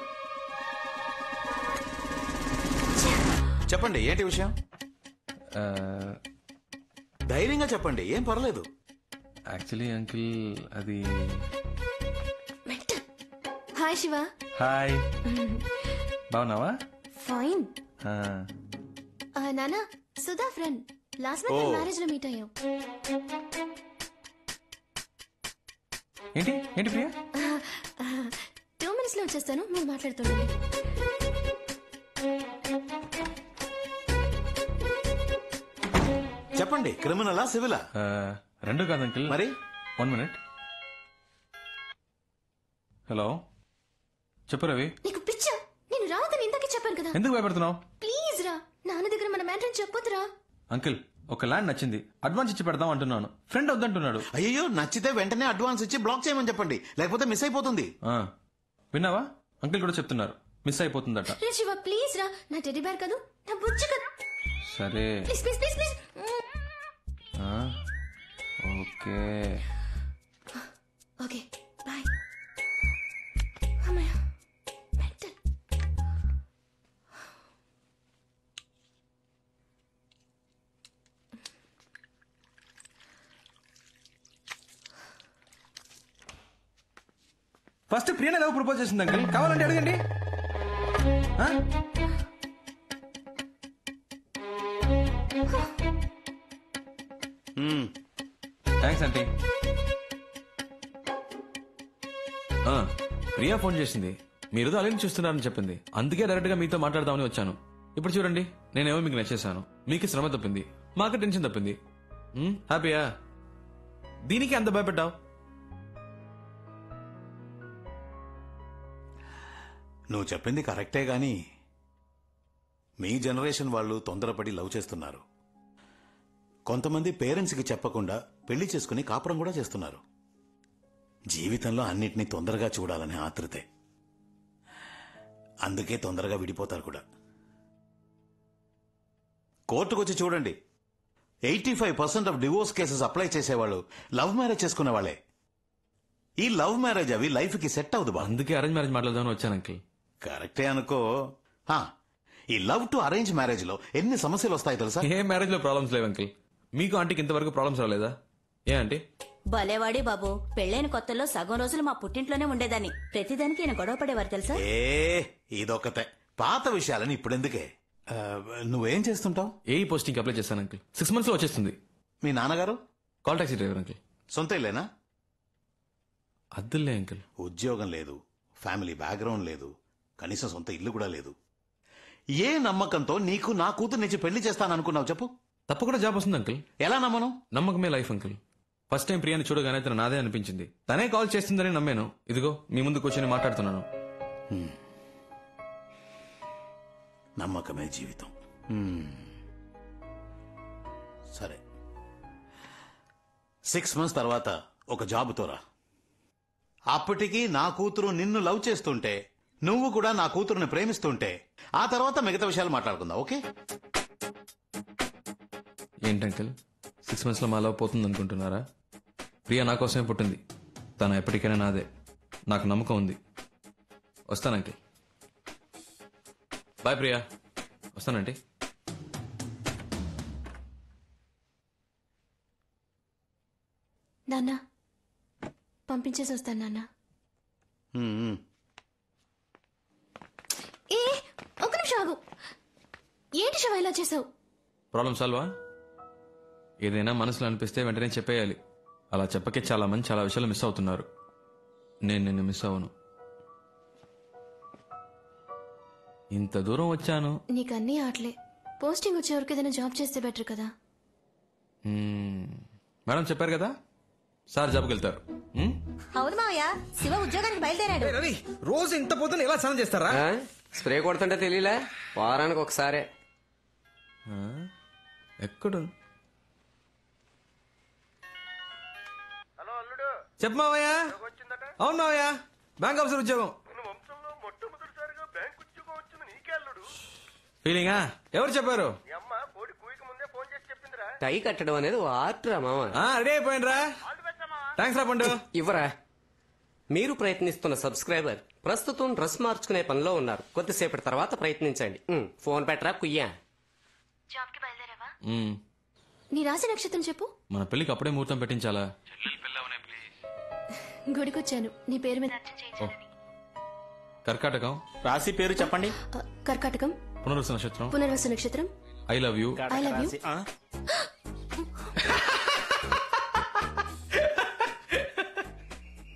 చెప్పండి ఏంటి విషయం? ధైర్యంగా చెప్పండి, ఏం పర్లేదు. యాక్చువల్లీ అంకిల్ అది. హాయ్ శివ. హాయ్, బాగున్నావా? ఫైన్. నానా, Sudha friend. Last month marriage లో మీట్ అయ్యాం. ఏంటి ఏంటి ప్రియా? 2 minutes లో వచ్చేస్తాను, మీరు మాట్లాడుతుండండి. చెప్పండి, క్రిమినలా సివిలా? రెండు కాదు అంకిల్. మరి 1 minute. హలో, చెప్పు రవి. నీకు పిచ్చా? నేను రావద్దని ఇందాకే చెప్పాను కదా. ఎందుకు భయపడుతున్నావు? ప్లీజ్ రా, నాన్న దగ్గర మన మ్యాటర్ చెప్పొద్దురా. అంకిల్, ఒక ల్యాండ్ నచ్చింది, అడ్వాన్స్ ఇచ్చి పెడదాం అంటున్నాను. ఫ్రెండ్ వద్దంటున్నాడు. అయ్యో, నచ్చితే వెంటనే అడ్వాన్స్ ఇచ్చి బ్లాక్ చేయమని చెప్పండి, లేకపోతే మిస్ అయిపోతుంది. విన్నావా? అంకిల్ కూడా చెప్తున్నారు, మిస్ అయిపోతుందట. రే శివ, ప్లీజ్ రా, నా టెడ్డీ బేర్ కదా, నా బుజ్జి కదా. సరే please please please please. Okay okay bye. అమ్మయ్య, mental. First Priya love propose చేసింది అంకిల్, కావాలంటే అడగండి. Thanks aunty. ప్రియా ఫోన్ చేసింది, మీరు అలెన్ చూస్తున్నారని చెప్పింది. అందుకే డైరెక్ట్ గా మీతో మాట్లాడదామని వచ్చాను. ఇప్పుడు చూడండి, నేనేమో మీకు నచ్చేసాను, మీకు శ్రమ తప్పింది, మాకు టెన్షన్ తప్పింది. హ్యాపీయా? దీనికి అంత భయపడ్డావు? నువ్వు చెప్పింది కరెక్టే గాని మీ జనరేషన్ వాళ్ళు తొందరపడి లవ్ చేస్తున్నారు. కొంతమంది పేరెంట్స్ కి చెప్పకుండా పెళ్లి చేసుకుని కాపురం కూడా చేస్తున్నారు. జీవితంలో అన్నిటినీ తొందరగా చూడాలనే ఆతృతే. అందుకే తొందరగా విడిపోతారు కూడా. కోర్టుకొచ్చి చూడండి, 85% ఆఫ్ డివోర్స్ కేసెస్ అప్లై చేసేవాళ్ళు లవ్ మ్యారేజ్ చేసుకునే వాళ్ళే. ఈ లవ్ మ్యారేజ్ అవి లైఫ్ కి సెట్ అవుదు బా. అందుకే అరేంజ్ మ్యారేజ్ మాట్లాడదామని వచ్చాను అంకిల్. కరెక్టే అనుకో. ఈ లవ్ టు అరేంజ్ మ్యారేజ్ లో ఎన్ని సమస్యలు వస్తాయి తెలుసా? ఏ మ్యారేజ్ లో ప్రాబ్లమ్స్ లేవు అంకిల్. మీకు ఆంటీకి ఇంతవరకు ప్రాబ్లమ్స్ రాలేదా? ఏ ఆంటీ? భలేవాడి బాబు, పెళ్ళైన కొత్తలో సగం రోజులు మా పుట్టింట్లోనే ఉండేదాన్ని. ప్రతిదానికి ఈయన గొడవ పడేవారు తెలుసా? ఇదొకతే పాత విషయాలని ఇప్పుడెందుకే. నువ్వేం చేస్తుంటావు? ఏ పోస్టింగ్ అప్లై చేశాను అంకుల్. 6 months లో వచ్చేస్తుంది. మీ నాన్నగారు? Call taxi driver uncle. సొంత ఇల్లేనా? అద్దులే అంకుల్. ఉద్యోగం లేదు, ఫ్యామిలీ బ్యాక్గ్రౌండ్ లేదు, కనీసం సొంత ఇల్లు కూడా లేదు. ఏ నమ్మకంతో నీకు నా కూతురు నుంచి పెళ్లి చేస్తాననుకున్నావు చెప్పు? తప్పకుండా జాబ్ వస్తుంది అంకుల్. ఎలా నమ్మను? నమ్మకమే లైఫ్ అంకుల్. ఫస్ట్ టైం ప్రియాని చూడగానే తను నాదే అనిపించింది. తనే కాల్ చేస్తుందని నమ్మాను. ఇదిగో మీ ముందు కూర్చొని మాట్లాడుతున్నాను. నమ్మకమే జీవితం. సరే, 6 months తర్వాత ఒక జాబుతో రా. అప్పటికి నా కూతురు నిన్ను లవ్ చేస్తుంటే, నువ్వు కూడా నా కూతురుని ప్రేమిస్తుంటే, ఆ తర్వాత మిగతా విషయాలు మాట్లాడుకుందాం. ఓకే? ఏంటంకుల్ 6 months లో మా లవ్ పోతుంది అనుకుంటున్నారా? ప్రియా నా కోసమే పుట్టింది. తను ఎప్పటికైనా నాదే. నాకు నమ్మకం ఉంది. వస్తాను అంకుల్. బాయ్ ప్రియా. వస్తానండి. నాన్న పంపించేసి వస్తాను నాన్న. ఏ ఒక నిమిషం ఆగు. ఏంటి శివ ఇలా చేసావు? ప్రాబ్లం సాల్వా? ఏదైనా మనసులో అనిపిస్తే వెంటనే చెప్పేయాలి. అలా చెప్పకే చాలా మంది చాలా విషయాలు మిస్ అవుతున్నారు. నేను నిన్ను మిస్ అవ్వను. ఇంత దూరం వచ్చాను. నీకు అన్నీ ఆటలే. పోస్టింగ్ వచ్చే వరకు ఏదైనా జాబ్ చేస్తే బెటర్ కదా. మేడం చెప్పారు కదా, సార్ జాబ్కి వెళ్తారు. అవును మావయ్య, శివ ఉద్యోగానికి బయలుదేరాడు. రవి, రోజు ఇంత పొద్దున ఎలా స్నానం చేస్తారా? స్ప్రే కొడుతుంటే తెలియలే, వారానికి ఒకసారే. ఎక్కడ చెప్పు మావయ్య. అవును మావయ్య, బ్యాంక్ ఆఫీసర్ ఉద్యోగం. ఫీలింగా? ఎవరు చెప్పారు? టై కట్టడం అనేది ఆర్ట్ రా మామ. రెడీ అయిపోయినరా? థ్యాంక్స్ రా పండు. ఇవ్వరా. మీరు ప్రయత్నిస్తున్న సబ్స్క్రైబర్ ప్రస్తుతం డ్రెస్ మార్చుకునే పనిలో ఉన్నారు. కొద్దిసేపటి తర్వాత ప్రయత్నించండి. ఫోన్ పెట్టరా కుయ్యా. నీ రాశి నక్షత్రం చెప్పు. మన పెళ్లికి అప్పుడే ముహూర్తం పెట్టించాలా? గుడికొచ్చాను నీ పేరు మీద. కర్కాటకం. రాశి పేరు చెప్పండి. కర్కాటకం. పునర్వసు నక్షత్రం. పునర్వసు నక్షత్రం. I love you. I love you.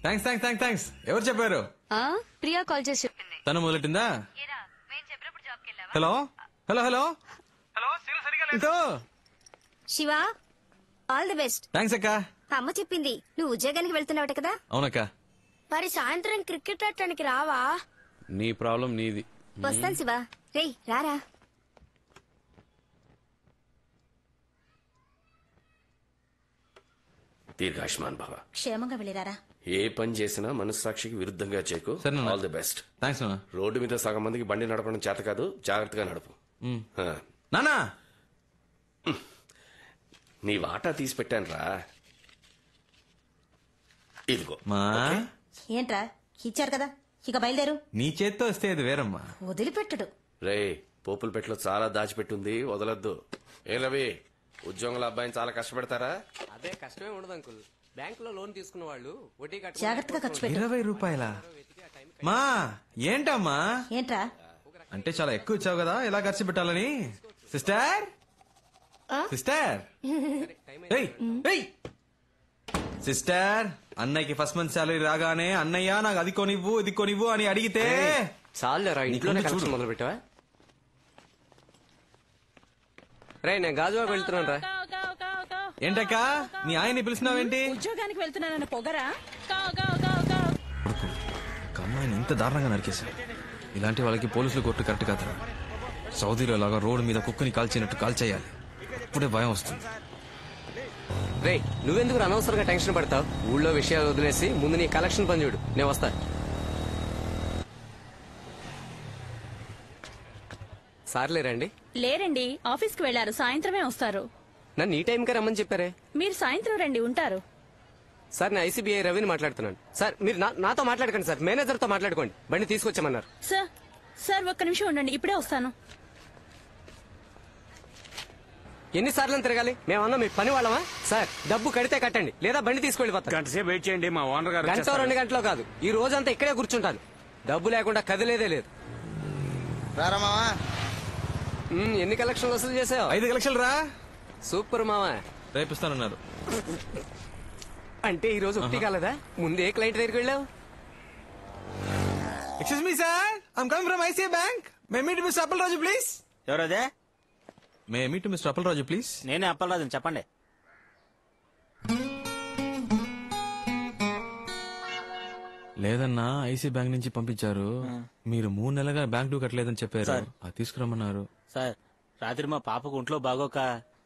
Thanks thanks thanks thanks. ఎవరు చెప్పారు? ప్రియా కాల్ చేసి చెప్పింది. తను మొదలెట్టిందా? Hello hello hello hello. Shiva, all the best. Thanks అక్క. అమ్మ చెప్పింది నువ్వు ఉద్యోగానికి వెళ్తున్నావట కదా. అవునక్క. మరి సాయంత్రం క్రికెట్ ఆడటానికి రావా? నీ ప్రాబ్లం నీది. వస్తాను శివ. రేయ్ రారా. దీర్ఘాయుష్మాన్ భవ. క్షేమంగా వెళ్ళిరారా. ఏ పని చేసినా మనస్సాక్షికి విరుద్ధంగా చేయకు. All the best. థ్యాంక్స్ నాన్న. రోడ్డు మీద సగం మందికి బండి నడపడం చేత కాదు, జాగ్రత్తగా నడుపు. నానా, నీ వాటా తీసి పెట్టాను రా. ఇదిగో. మా ఏంట్రా ఇచ్చారు కదా, ఇక బయలుదేరు. నీ చేత్తో వస్తే అది వేరమ్మా. వదిలిపెట్టడు. రే, పోపుల పెట్టలో చాలా దాచిపెట్టుంది, వదలొద్దు. ఏ రవి, ఉద్యోగుల అబ్బాయిని చాలా కష్టపెడతారా? అదే కష్టమే ఉండదు అంకుల్. బ్యాంక్ లో లోన్ తీసుకున్న వాళ్ళు వడ్డీ జాగ్రత్తగా ఖర్చు పెట్టు. 20 రూపాయల మా ఏంటమ్మా? ఏంట్రా అంటే చాలా ఎక్కువ ఇచ్చావు కదా, ఎలా ఖర్చు పెట్టాలని. సిస్టర్ సిస్టర్ సిస్టర్, అన్నయ్యకి ఫస్ట్ మంత్ శాలరీ రాగానే అన్నయ్య నాకు అది కొనివ్వు ఇది కొనివ్వు అని అడిగితే చాలేరా, ఇంట్లోనే కలెక్షన్ మొదలు పెట్టావా? రే, నేను గాజువాకు వెళ్తున్నాను రా. ఏంటక్క నీ ఆయన్ని పిలిచినావేంటి? ఉద్యోగానికి వెళ్తున్నానన్న పొగరా? అమ్మాయిని ఇంత దారుణంగా నరికేశా. ఇలాంటి వాళ్ళకి పోలీసులు కొట్టు కరెక్ట్ కాదురా. సౌదీలో లాగా రోడ్డు మీద కుక్కని కాల్చినట్టు కాల్చేయాలి. ఇప్పుడే భయం వస్తుంది. రే, నువ్వెందుకు అనవసరంగా టెన్షన్ పడతావు? ఊళ్ళో విషయాలు వదిలేసి ముందు నీ కలెక్షన్ పని చూడు. నేను వస్తా. సార్ లేరండి? లేరండి, ఆఫీస్కి వెళ్లారు. సాయంత్రమే వస్తారు. నన్ను ఈ టైంకే రమ్మని చెప్పారే. మీరు సాయంత్రం రండి, ఉంటారు. సార్, నేను ఐసీబీఐ రవిని మాట్లాడుతున్నాను. సార్, మీరు నాతో మాట్లాడకండి సార్, మేనేజర్ తో మాట్లాడుకోండి. బండి తీసుకొచ్చామన్నారు. సార్ ఒక్క నిమిషం ఉండండి, ఇప్పుడే వస్తాను. ఎన్నిసార్లు తిరగాలి? మేమన్నా మీ పని వాళ్ళమా? సార్ డబ్బు కడితే కట్టండి, లేదా బండి తీసుకెళ్ళిపోతాం. గంట సేపు వెయిట్ చేయండి, మా ఓనర్ గారు గంట 2 గంటలో కాదు, ఈ రోజంతా ఇక్కడే కూర్చుంటాను. డబ్బు లేకుండా కదిలేదే లేదు. రారా మావా. ఎన్ని కలెక్షన్లు వసూలు చేసావు? 5 లక్షలు రా. సూపర్ మావా. రేపిస్తానన్నారు. అంటే ఈ రోజు ఒకటి కాలేదా? ముందే క్లయింట్ దగ్గరికి వెళ్ళావు. Excuse me sir, I'm coming from ICI bank. May meet mister Appalaraju please. ఎవరదే? May meet mister Appalaraju please. నేనే అప్పలరాజు, చెప్పండి. లేదన్నా, ఐసీ బ్యాంక్ నుంచి పంపించారు. మీరు 3 నెలలుగా బ్యాంక్ డ్యూ కట్టలేదని చెప్పారు. అది తీసుకురమ్మన్నారు. సార్ రాత్రి మా పాపకు ఒంట్లో బాగోక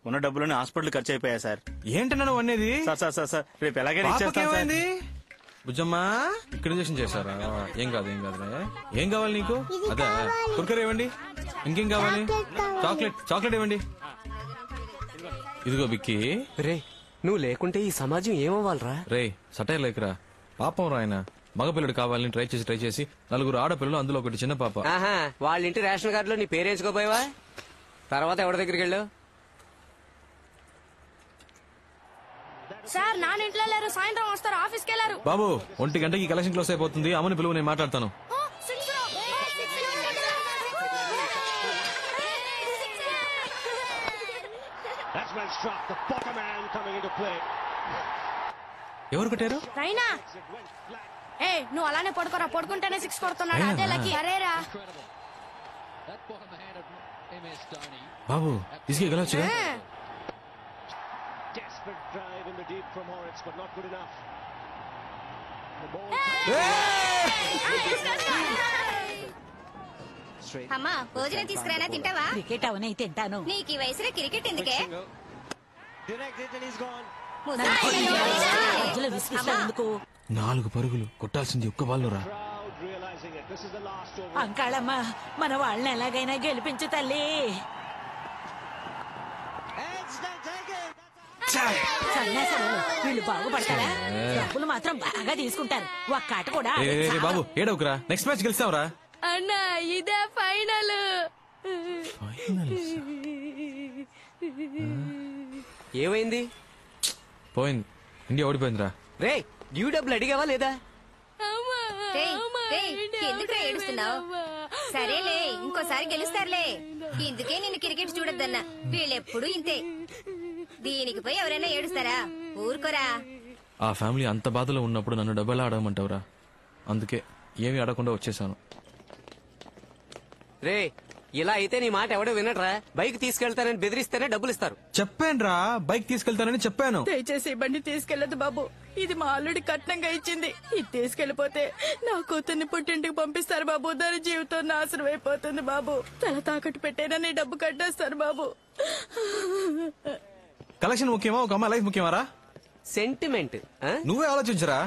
ఉన్న డబ్బులని హాస్పిటల్ ఖర్చు అయిపోయా సార్. ఏంటన్నా నువ్వు అనేది? సార్ రేపు ఎలాగైనా ఇచ్చేస్తాను సార్. బుజ్జమ్మా, ఇక్కడ ఇంజక్షన్ చేశారా? ఏం కాదు ఏం కావాలి నీకు? అదే కుర్కర్ ఇవ్వండి. ఇంకేం కావాలి? చాక్లెట్ ఇవ్వండి. ఇదిగో బిక్కి. రే, నువ్వు లేకుంటే ఈ సమాజం ఏమవ్వాలరా? రే సటైర్ లేకరా, పాపం రాయన. మగపిల్లడు కావాలని ట్రై చేసి 4 ఆడపిల్లలు, అందులో ఒకటి చిన్న పాప. ఆహా, వాళ్ళ ఇంటి రేషన్ కార్డులో నీ పేరేంచుకోపోయావా? తర్వాత ఎవరి దగ్గరికి వెళ్ళావు? సార్ నాన్న ఇంట్లో లేరు, సాయంత్రం వస్తారు, ఆఫీస్కి వెళ్ళారు. బాబు 1 గంటకి కలెక్షన్ క్లోజ్ అయిపోతుంది. అమ్మని పిలువు, నేను మాట్లాడతాను. ఎవరు కొట్టారు? రైనా, ఏ నువ్వు అలానే పడుకోరా, పడుకుంటేనే 6 కొడుతున్నాడు. అదే లక్కీ. అరేరా బాబు, తీసుకెళ్ళొచ్చుగా. అమ్మా భోజనం తీసుకురానా, తింటావా? క్రికెట్ అవనే తింటాను. నీకు ఈ వయసులో క్రికెట్ ఎందుకే? మధ్యలో విసిగిస్తావు ఎందుకు? 4 పరుగులు కొట్టాల్సింది ఒక్క బాల్లోరా. అంకాళమ్మ, మన వాళ్ళని ఎలాగైనా గెలిపించు తల్లి. సన్యాసాలు వీళ్ళు బాగుపడతారా? డబ్బులు మాత్రం బాగా తీసుకుంటారు. ఒక్క ఆట కూడా బాబు ఏడవకురా, నెక్స్ట్ మ్యాచ్ గెలిస్తావురా. అన్నా ఇదే ఫైనల్. ఏమైంది? పోయింది, ఇండియా ఓడిపోయిందిరా. రే, డ్యూ డబ్బులు అడిగావా లేదా? ఎందుకు ఏడుస్తున్నావు? సరేలే, ఇంకోసారి గెలుస్తారులే. ఇందుకే నిన్ను క్రికెట్ చూడొద్దన్నా. వీళ్ళెప్పుడు ఇంతే. దీనికి పోయి ఎవరైనా ఏడుస్తారా? ఊరుకోరా. ఆ ఫ్యామిలీ అంత బాధలో ఉన్నప్పుడు నన్ను డబ్బులా ఆడమంటావురా? అందుకే ఏమీ ఆడకుండా వచ్చేసాను. రే, ఇలా అయితే నీ మాట ఎవడో వినట్రా. బైక్ తీసుకెళ్తానని బెదిరిస్తేనే డబ్బులు ఇస్తారు. చెప్పానురా, బైక్ తీసుకెళ్తానని చెప్పాను. దయచేసి బండి తీసుకెళ్లదు బాబు. ఇది మా అల్లుడి కట్నంగా ఇచ్చింది. ఇది తీసుకెళ్లిపోతే నా కూతుర్ని పుట్టింటికి పంపిస్తారు బాబు. దాని జీవితం నాశనం అయిపోతుంది బాబు. తల తాకట్టు పెట్టైనా నీ డబ్బు కట్టేస్తారు బాబు. కలెక్షన్ ముఖ్యమా, ఒక అమ్మాయి లైఫ్ ముఖ్యమారా? సెంటిమెంట్ నువ్వే ఆలోచించరా.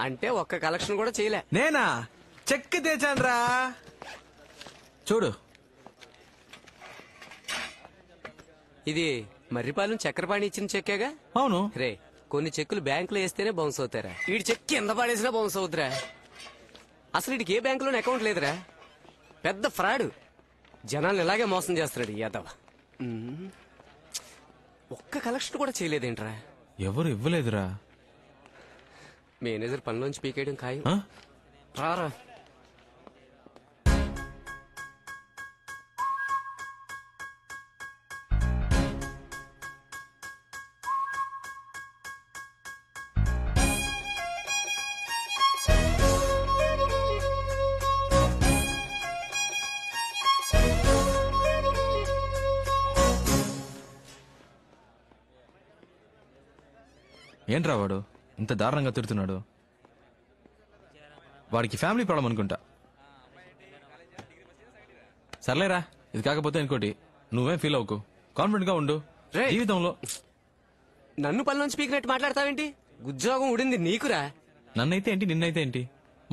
అంటే ఒక్క కలెక్షన్ కూడా చేయలే. నేనా చెక్ తెచ్చానురా, చూడు. ఇది మర్రిపాలెం చక్రపాణి ఇచ్చిన చెక్కేగా? అవును. రే, కొన్ని చెక్కులు బ్యాంకులో వేస్తేనే బౌన్స్ అవుతారా? వీడి చెక్ కింద పడేసినా బౌన్స్ అవుతురా. అసలు వీడికి ఏ బ్యాంకులోనే అకౌంట్ లేదురా. పెద్ద ఫ్రాడ్. జనాలు ఇలాగే మోసం చేస్తున్నాడు యాదవ్. ఒక్క కలెక్షన్ కూడా చేయలేదేంట్రా? ఎవరు ఇవ్వలేదురా. మేనేజర్ పనిలోంచి పీకేయడం ఖాయం. రారా. ఏంట్రా వాడు ఇంత దారుణంగా తిడుతున్నాడు? వాడికి ఫ్యామిలీ ప్రాబ్లం అనుకుంటా. సర్లేరా, ఇది కాకపోతే ఇంకోటి. నువ్వేం ఫీల్ అవ్వకు, కాన్ఫిడెంట్ గా ఉండు. జీవితంలో నన్ను పనిలోంచి పీకినట్టు మాట్లాడతావేంటి? ఉద్యోగం ఉడింది నీకురా. నన్నైతే ఏంటి, నిన్నైతే ఏంటి,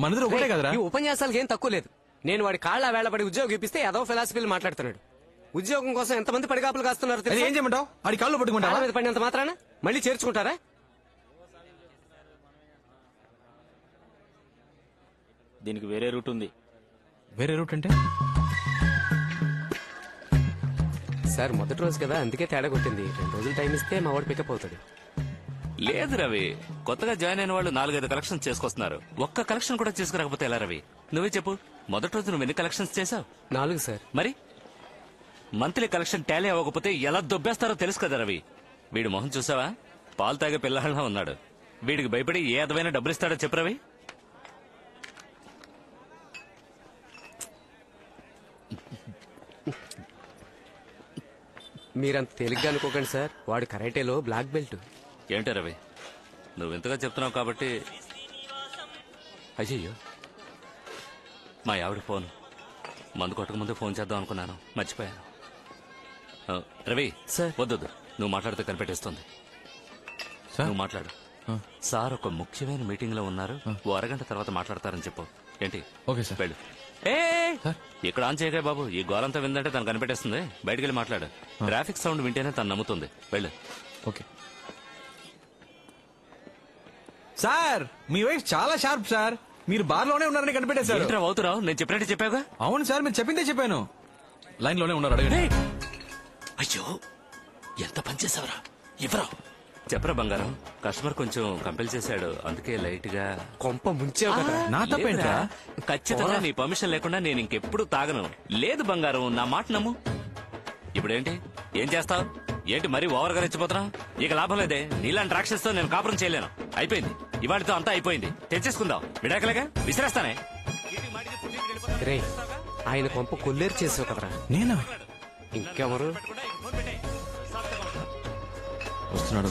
మనదిలో ఒకటే కదరా. ఈ ఉపన్యాసాలకు ఏం తక్కువ లేదు. నేను వాడి కాళ్ళ వేళపడి ఉద్యోగం ఇప్పిస్తే ఏదో ఫిలాసఫీలు మాట్లాడుతున్నాడు. ఉద్యోగం కోసం ఎంతమంది పడిగాపులు కాస్తున్నారు తెలుసా? ఏం చేయమంటావు? ఆడి కాళ్ళు పట్టుకుంటా మీద పడినంత మాత్రాన మళ్ళీ చేర్చుకుంటారా? దీనికి వేరే రూట్ ఉంది. వేరే రూట్ అంటే? సార్ మొదటి రోజు కదా అందుకే తేడా కొట్టింది. 2 రోజులు టైం ఇస్తే మా వాడు పికప్ అవుతాడు. లేదు రవి, కొత్తగా జాయిన్ అయిన వాళ్ళు 4-5 కలెక్షన్స్ చేసుకొస్తున్నారు. ఒక్క కలెక్షన్ కూడా చేసుకురాకపోతే ఎలా రవి? నువ్వే చెప్పు, మొదటి రోజు నువ్వు ఎన్ని కలెక్షన్స్ చేసావు? 4 సార్. మరి మంత్లీ కలెక్షన్ టాలీ అవ్వకపోతే ఎలా దొబ్బేస్తారో తెలుసు కదా రవి. వీడి మొహం చూసావా? పాలు తాగే పిల్లలా ఉన్నాడు. వీడికి భయపడి ఏ అదమైన డబ్బులు ఇస్తాడో చెప్పు రవి. మీరంత తేలిగ్గా అనుకోకండి సార్, వాడు కరాటేలో బ్లాక్ బెల్ట్. ఏంటో రవి, నువ్వు ఇంతగా చెప్తున్నావు కాబట్టి. అయ్యయ్యో, మా ఆవిడ ఫోన్. మందు కొట్టకముందే ఫోన్ చేద్దాం అనుకున్నాను, మర్చిపోయాను. రవి సార్. వద్దొద్దు, నువ్వు మాట్లాడితే కనిపెట్టేస్తుంది. నువ్వు మాట్లాడు. సార్ ఒక ముఖ్యమైన మీటింగ్ లో ఉన్నారు, ఓ అరగంట తర్వాత మాట్లాడతారని చెప్పు. ఏంటి? Okay sir. వెళ్ళు. ఏ ఇక్కడ ఆన్ చేయగా బాబు, ఈ గోలంతా విందంటే తను కనిపెట్టేస్తుంది. బయటికి వెళ్ళి మాట్లాడు. ట్రాఫిక్ సౌండ్ వింటేనే తను నమ్ముతుంది. వెళ్ళు. ఓకే సార్, మీ వైఫ్ చాలా షార్ప్ సార్. మీరు బార్లోనే ఉన్నారని కనిపెట్టేశారు. ఏంట్రా అవుతురావు? నేను చెప్పినట్టు చెప్పావుగా. అవును సార్, మీరు చెప్పిందే చెప్పాను. లైన్ లోనే ఉన్నారు, అడగండి. అయ్యో, ఎంత పనిచేసావరా? ఇవ్వరా? చెప్పరా బంగారం. కస్టమర్ కొంచెం కంపెల్ చేశాడు, అందుకే లైట్ గా కొంప ముంచావు కదా. నా తప్పేంట్రా? ఖచ్చితంగా నీ పర్మిషన్ లేకుండా నేను ఇంకెప్పుడు తాగను. లేదు బంగారం, నా మాట నమ్ము. ఇప్పుడేంటి? ఏం చేస్తావు? ఏంటి మరీ ఓవర్ గా రెచ్చిపోతున్నావు? ఇక లాభం లేదే. నీలాంటి రాక్షసుతో నేను కాపురం చేయలేను. అయిపోయింది, ఇవాళతో అంతా అయిపోయింది. తెచ్చేసుకుందాం. విడాకలేగా విసిరేస్తానే. రే, ఆయన కొంప కొల్లేరు చేసావు కదరా. నేనా? ఇంకెవరు? వస్తున్నాడు.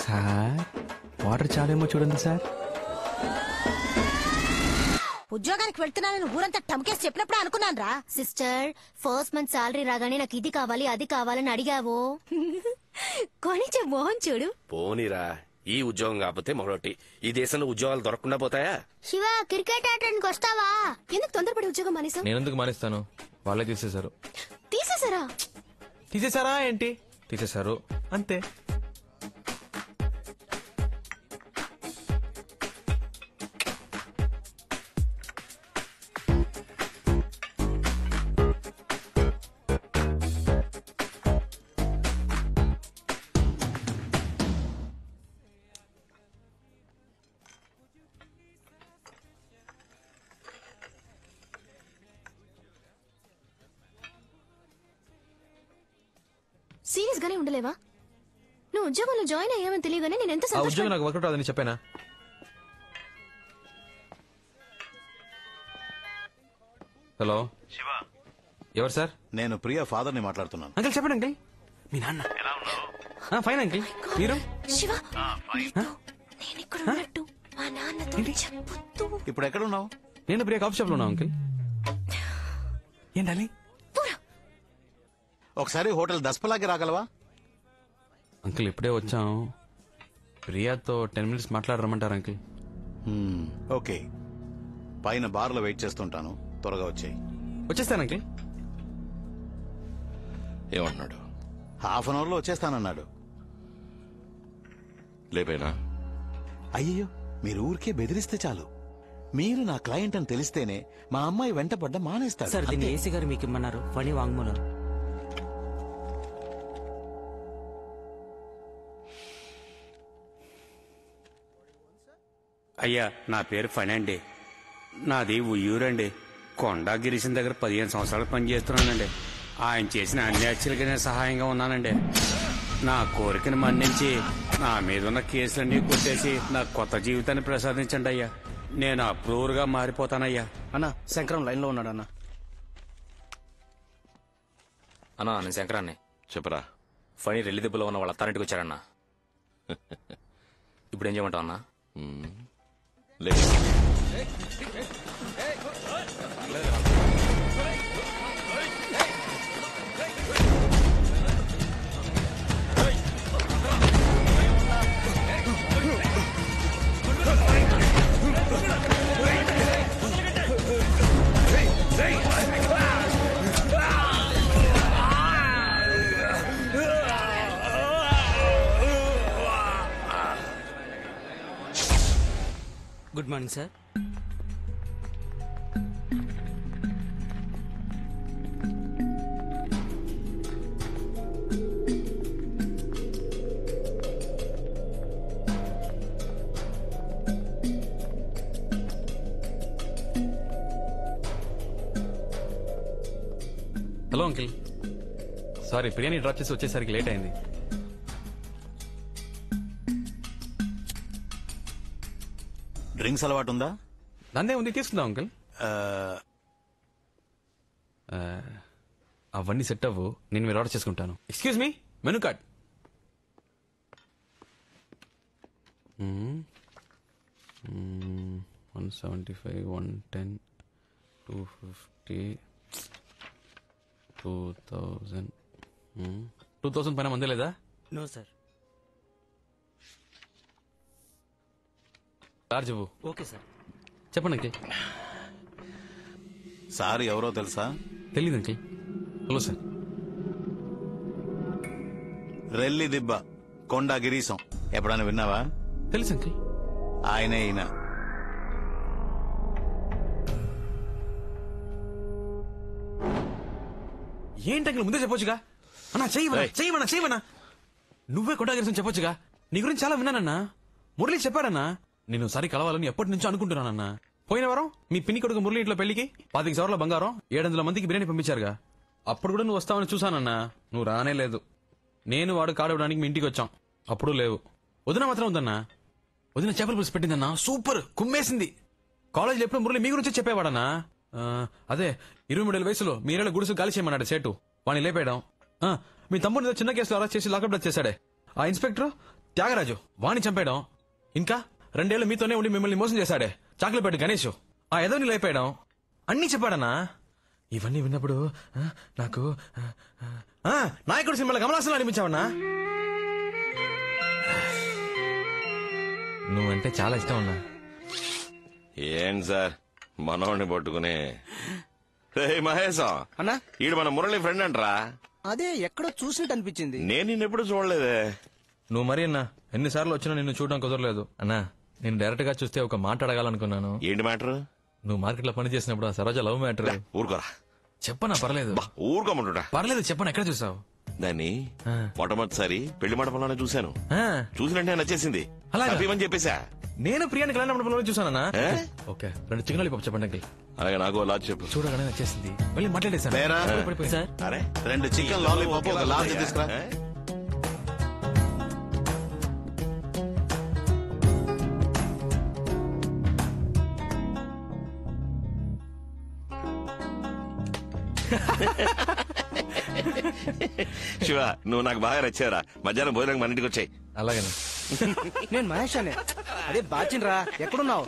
సార్, వాటర్ చాలేమో చూడండి సార్. ఉద్యోగానికి వెళ్తున్నానని ఊరంతా టమ్కేసి చెప్పినప్పుడే అనుకున్నాను రా. సిస్టర్, ఫస్ట్ మంత్ సాలరీ రాగానే నాకు ఇది కావాలి అది కావాలని అడిగావో. కొనిచ్చే మోహన్ చూడు. పోనీరా, ఈ ఉద్యోగం కాకపోతే మరొకటి. ఈ దేశంలో ఉద్యోగాలు దొరకకుండా పోతాయా? శివ, క్రికెట్ ఆడడానికి వస్తావా? ఎందుకు తొందరపడి ఉద్యోగం మానేసా? నేనెందుకు మానేస్తాను? వాళ్ళే తీసేశారు. తీసేసారా? తీసేశారా ఏంటి? తీసేశారు అంతే. సీరియస్ గానే ఉండలేవా? నువ్వు ఉద్యోగంలో జాయిన్ అయ్యావని తెలియగానే నేను ఎంత ఆ ఉద్యోగం నాకు వర్కౌట్ అవ్వదని చెప్పానా? హలో శివ, ఎవరు సార్? నేను ప్రియా ఫాదర్ ని మాట్లాడుతున్నాను. అంకుల్ చెప్పండి అంకుల్. మీ నాన్న ఎలా ఉన్నావు? Fine uncle. మీరు? శివ, నేను ఇక్కడ ఉన్నట్టు మా నాన్నతో చెప్పొద్దు. ఇప్పుడు ఎక్కడ ఉన్నావు? నేను ప్రియా కాఫీ షాప్ లో ఉన్నా అంకుల్. ఏంటని? ఒకసారి హోటల్ దస్పలాకి రాగలవా? అంకుల్ ఇప్పుడే వచ్చాం. ప్రియాతో 10 minutes మాట్లాడరమ్మంటారు అంకుల్. ఓకే, పైన బార్ లో వెయిట్ చేస్తుంటాను, త్వరగా వచ్చాయి. వచ్చేస్తాను అంకుల్. ఏమంటున్నాడు? హాఫ్ అన్ అవర్ లో వచ్చేస్తానన్నాడు. లేపేనా? అయ్యో, మీరు ఊరికే బెదిరిస్తే చాలు. మీరు నా క్లయింట్ అని తెలిస్తేనే మా అమ్మాయి వెంటపడ్డ మానేస్తాడు. సార్, దీన్ని ఏసీ గారు మీకు ఇమ్మన్నారు. ఫణి వాంగ్మూలం. అయ్యా, నా పేరు ఫణి అండి. నాది ఉయ్యూరండి. కొండా గిరీశం దగ్గర 15 సంవత్సరాలు పనిచేస్తున్నానండి. ఆయన చేసిన అన్ని హత్యలకి నేను సహాయంగా ఉన్నానండి. నా కోరికను మన్నించి నా మీద ఉన్న కేసులన్నీ కొట్టేసి నాకు కొత్త జీవితాన్ని ప్రసాదించండి అయ్యా. నేను అప్రూవర్గా మారిపోతానయ్యా. అన్నా, శంకరం లైన్ లో ఉన్నాడు అన్న. అన్నా, నేను శంకరాన్ని. చెప్పరా. ఫణి రెల్లి దెబ్బలో ఉన్న వాళ్ళ అత్తారింటికి వచ్చారన్నా. ఇప్పుడు ఏం చేయమంటావు అన్నా? Good morning sir. Hello uncle, sorry biryani drop చేసి వచ్చేసరికి లేట్ అయింది. డ్రింక్స్ అలవాటు ఉందా? దందే ఉంది, తీసుకుందాం అంకిల్. అవన్నీ సెట్ అవ్వు, నేను మీరు ఆర్డర్ చేసుకుంటాను. Excuse me, menu card. 175, 110, 250, 2000. 2000 పైన మందే లేదా? No sir. చార్జ్ ఇవ్వు. Okay sir. చెప్పండి అంకిల్. సార్ ఎవరో తెలుసా? తెలీదు అంకిల్. Hello sir. రెల్లి దిబ్బ కొండా గిరీశం ఎప్పుడైనా విన్నావా? తెలుసు అంకిల్. ఆయనే ఈయన. ఏంటి అంకిల్ ముందే చెప్పొచ్చుగా? అన్నా చెయ్యమన్నా. నువ్వే కొట్టాగిరిసం చెప్పొచ్చుగా. నీ గురించి చాలా విన్నానన్నా. మురళి చెప్పాడన్నా. నేను సరి కలవాలని ఎప్పటి నుంచో అనుకుంటున్నానన్నా. పోయిన వారం మీ పిన్ని కొడుకు మురళి ఇంట్లో పెళ్లికి 25 సవర్ల బంగారం 700 మందికి బిర్యానీ పంపించారుగా. అప్పుడు కూడా నువ్వు వస్తావని చూసానన్నా. నువ్వు రానే లేదు. నేను వాడు కాడవడానికి మీ ఇంటికి వచ్చాం. అప్పుడు లేవు. వదిన మాత్రం ఉందన్నా. వదిన చేపల పులుసు పెట్టిందన్నా. సూపర్ కుమ్మేసింది. కాలేజీలో ఎప్పుడు మురళి మీ గురించి చెప్పేవాడన్నా. అదే 23 వయసులో మీరేళ్ళ గుడుసు గాలి చేయమన్నాడు సేటు. వాడిని లేపేయడం. మీ తమ్ముడు చిన్న కేసులో అరెస్ట్ చేసి లాకప్ డెత్ చేశాడే ఆ ఇన్స్పెక్టర్ త్యాగరాజు, వాణ్ణి చంపేయడం. ఇంకా 2 ఏళ్లు మీతోనే ఉండి మిమ్మల్ని మోసం చేశాడే చాక్లెట్ గణేష్, ఆ ఎదోని లేపేయడం. అన్నీ చెప్పాడన్నా. ఇవన్నీ విన్నప్పుడు నాకు నాయకుడు సినిమాలో కమలాసనం అనిపించావన్నా. నువ్వంటే చాలా ఇష్టం అన్నా. ఏం సార్ మనోడిని పట్టుకుని మహేశం అన్నా ఈడు మన మురళి ఫ్రెండ్ అంటరా? అదే ఎక్కడో చూసినట్టు అనిపించింది. నేను నిన్నెప్పుడు చూడలేదే. నువ్వు మరి అన్నా ఎన్నిసార్లు వచ్చినా నిన్ను చూడడం కుదరలేదు అన్నా. నేను డైరెక్ట్ గా చూస్తే ఒక మాట అడగాలనుకున్నాను. ఏంటి మ్యాటర్? నువ్వు మార్కెట్ లో పని చేసినప్పుడు ఆ సరోజ లవ్ మ్యాటర్. ఊరుకోరా. చెప్పనా? పర్లేదు. ఊరుకోమంటుడా? పర్లేదు చెప్పను. ఎక్కడ చూసావు దాన్ని? మొట్టమొదటిసారి పెళ్లి మండపంలోనే చూశాను. చూసినట్టే నచ్చేసింది. అని చెప్పేశా. నేను ప్రియాని కళ్యాణ మండపంలోనే చూసానన్నా. ఓకే 2 చికెన్ లాలీపాప్ చెప్పండి. అలాగే నాకు లాజ్ చెప్పు. చూడగానే నచ్చేసింది. మళ్ళీ మాట్లాడేసాను. 2 చికెన్ లాలీపాప్ ఒక లార్జ్ తీసుకురా. శివ నువ్వు నాకు బాగా నచ్చారా. మధ్యాహ్నం భోజనం మన ఇంటికి వచ్చాయి. అలాగే. నేను మహేష్ అనే. అదే బాచిన్రా, ఎక్కడున్నావు?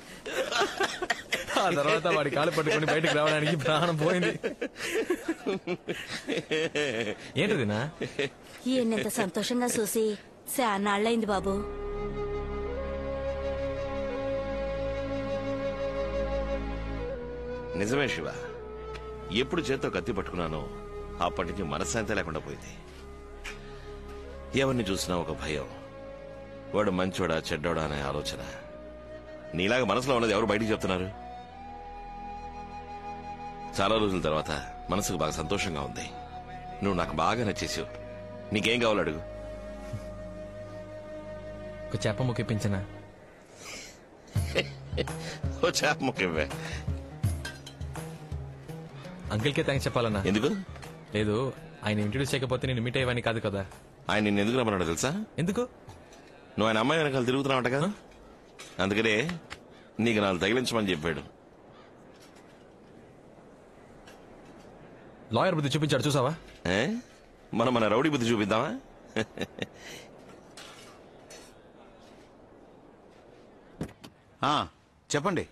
ఆ తర్వాత వాడి కాలు పట్టుకుని బయటకు రావడానికి ప్రాణం పోయింది. ఏంటిదినా? ఈయనంత సంతోషంగా చూసి శానాళ్ళైంది బాబు. నిజమే శివ, ఎప్పుడు చేత్తో కత్తి పట్టుకున్నానో అప్పటి నుంచి మనశ్శాంతి లేకుండా పోయింది. ఎవరిని చూసినా ఒక భయం. వాడు మంచోడా చెడ్డోడా అనే ఆలోచన. నీలాగా మనసులో ఉన్నది ఎవరు బయటికి చెప్తున్నారు? చాలా రోజుల తర్వాత మనసుకు బాగా సంతోషంగా ఉంది. నువ్వు నాకు బాగా నచ్చేసావు. నీకేం కావాలో అడుగు. ఒక చేప ముక్కిపించనా? ఓ చేప ముక్కివ్వే. అంకిల్ కే థ్యాంక్స్ చెప్పాలన్నా. ఎందుకు? లేదు, ఆయన ఇంట్రడ్యూస్ చేయకపోతే నేను మీట్ అయ్యేవాని కాదు కదా. ఆయన నిన్ను ఎందుకు రమ్మన్నాడో తెలుసా? ఎందుకు? నువ్వు ఆయన అమ్మాయి వెనకాల తిరుగుతున్నావంట కదా, అందుకనే నీకు నాలుగు తగిలించమని చెప్పాడు. లాయర్ బుద్ధి చూపించాడు చూసావా? మనం మన రౌడీ బుద్ధి చూపిద్దామా? చెప్పండి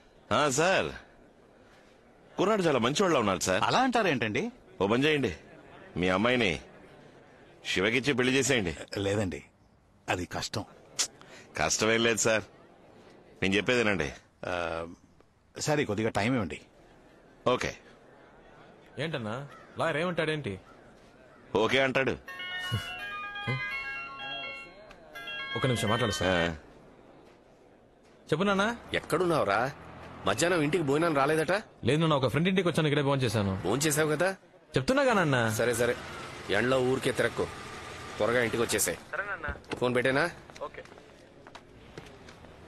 సార్ కుర్రాడు చాలా మంచివాళ్ళ ఉన్నారు సార్. అలా అంటారేంటండి? ఓ పని చేయండి, మీ అమ్మాయిని శివకిచ్చి పెళ్లి చేసేయండి. లేదండి, అది కష్టం. కష్టమేం లేదు సార్, నేను చెప్పేదేనండి. సరే, కొద్దిగా టైం ఇవ్వండి. ఓకే. ఏంటన్నా లాయర్ ఏమంటాడేంటి? ఓకే అంటాడు. ఒక నిమిషం మాట్లాడుస్తా. చెప్పు నాన్న. ఎక్కడున్నావురా? మధ్యాహ్నం ఇంటికి భోజనం రాలేదట? లేదు నాన్న, ఒక ఫ్రెండ్ ఇంటికి వచ్చాను, ఇక్కడే ఫోన్ చేశాను. ఫోన్ చేసావు కదా? చెప్తున్నాగా నాన్న. సరే సరే, ఎండలో ఊరికే తిరక్కు, త్వరగా ఇంటికి వచ్చేసాయి. ఫోన్ పెట్టేనా? ఓకే.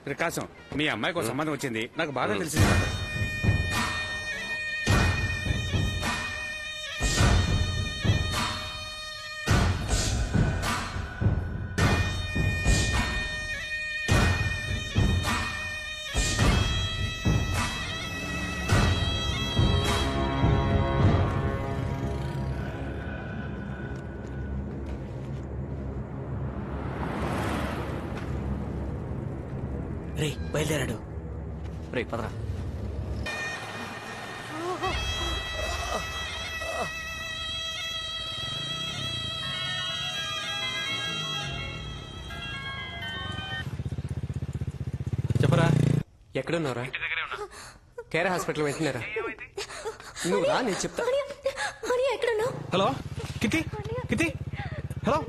ప్రకాశం, మీ అమ్మాయికి ఒక సంబంధం వచ్చింది, నాకు బాగా తెలిసింది. రే బయలుదేరాడు. రే పదరా. చెప్పరా. ఎక్కడున్నారా? కేర్ హాస్పిటల్ వెంటనేరా. నువ్వు రా, నేను చెప్తా. హలో కితి కితి, హలో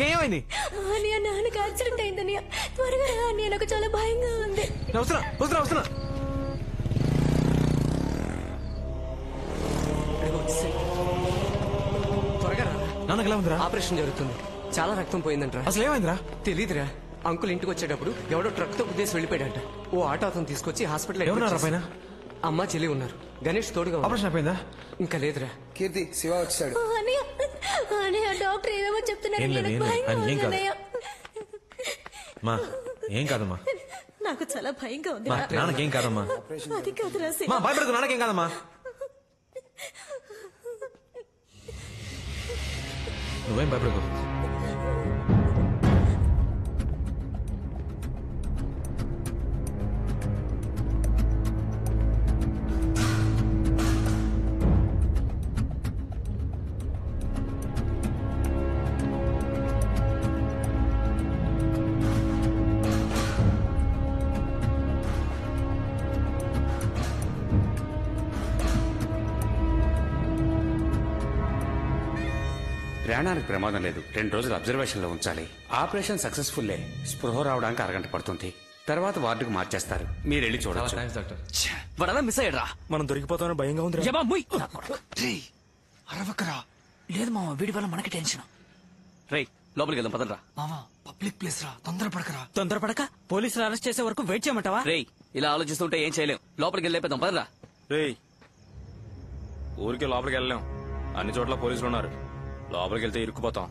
ఏమైంది? నాన్నకి యాక్సిడెంట్ అయిందని త్వరగా రా, నాకు చాలా భయంగా ఉంది. వస్తున్నా వస్తున్నా వస్తున్నా. త్వరగా రా. నాన్నకి ఎలా ఉందిరా? ఆపరేషన్ జరుగుతుంది, చాలా రక్తం పోయిందంట. అసలు ఏమైందిరా? తెలీదురా. అంకుల్ ఇంటికి వచ్చేటప్పుడు ఎవడో ట్రక్ తో ఉద్దేశం వెళ్ళిపోయాడంట. ఓ ఆటో అతను తీసుకొచ్చి హాస్పిటల్. ఎవరున్నారా పైన? అమ్మ చెల్లి ఉన్నారు. గణేష్ తోడుగా. ఆపరేషన్ అయిపోయిందా? ఇంకా లేదురా. కీర్తి, శివ వచ్చాడు. డాక్టర్ ఏదేమో చెప్తున్నాడు. మా ఏం కాదమ్మా. నాకు చాలా భయంగా ఉంది. నాన్నకేం కాదమ్మా. అది కాదురా శివ. మా భయపడకు, నాన్నకేం కాదమ్మా. నువ్వేం భయపడకు. ప్రాణానికి ప్రమాదం లేదు, 2 రోజులు అబ్జర్వేషన్ లో ఉంచాలి. ఆపరేషన్ సక్సెస్ఫుల్లే. స్పృహ రావడానికి అరగంట పడుతుంది. తర్వాత వార్డుకు మార్చేస్తారు, మీరు వెళ్ళి చూడొచ్చు. వాడలా మిస్ అయ్యాడ్రా. మనం దొరికిపోతామని భయంగా ఉంది. అరవకరా. లేదు మామ, వీడి వల్ల మనకి టెన్షన్. రై లోపలికి వెళ్దాం పదరా. మామా పబ్లిక్ ప్లేస్ రా, తొందరపడకరా. తొందరపడక పోలీసులు అరెస్ట్ చేసే వరకు వెయిట్ చేయమంటావా? రే ఇలా ఆలోచిస్తుంటే ఏం చేయలేం. లోపలికి వెళ్ళిపోదాం పదరా. రేయ్, ఊరికే లోపలికి వెళ్ళలేం, అన్ని చోట్ల పోలీసులు ఉన్నారు. లోపలికి వెళ్తే ఇరుక్కుపోతాం.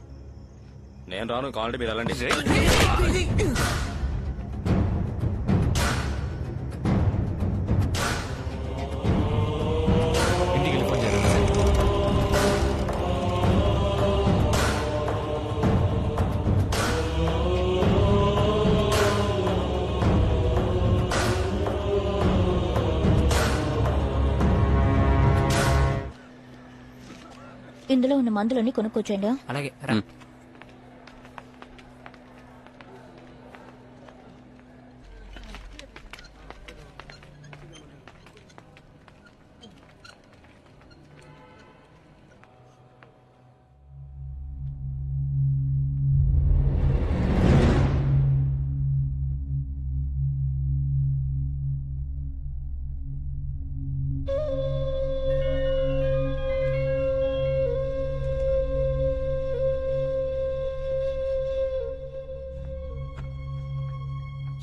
నేను రాను, కావాలంటే మీరు వెళ్ళండి. ఇందులో ఉన్న మందులని కొనుక్కొచ్చండి. అలాగే.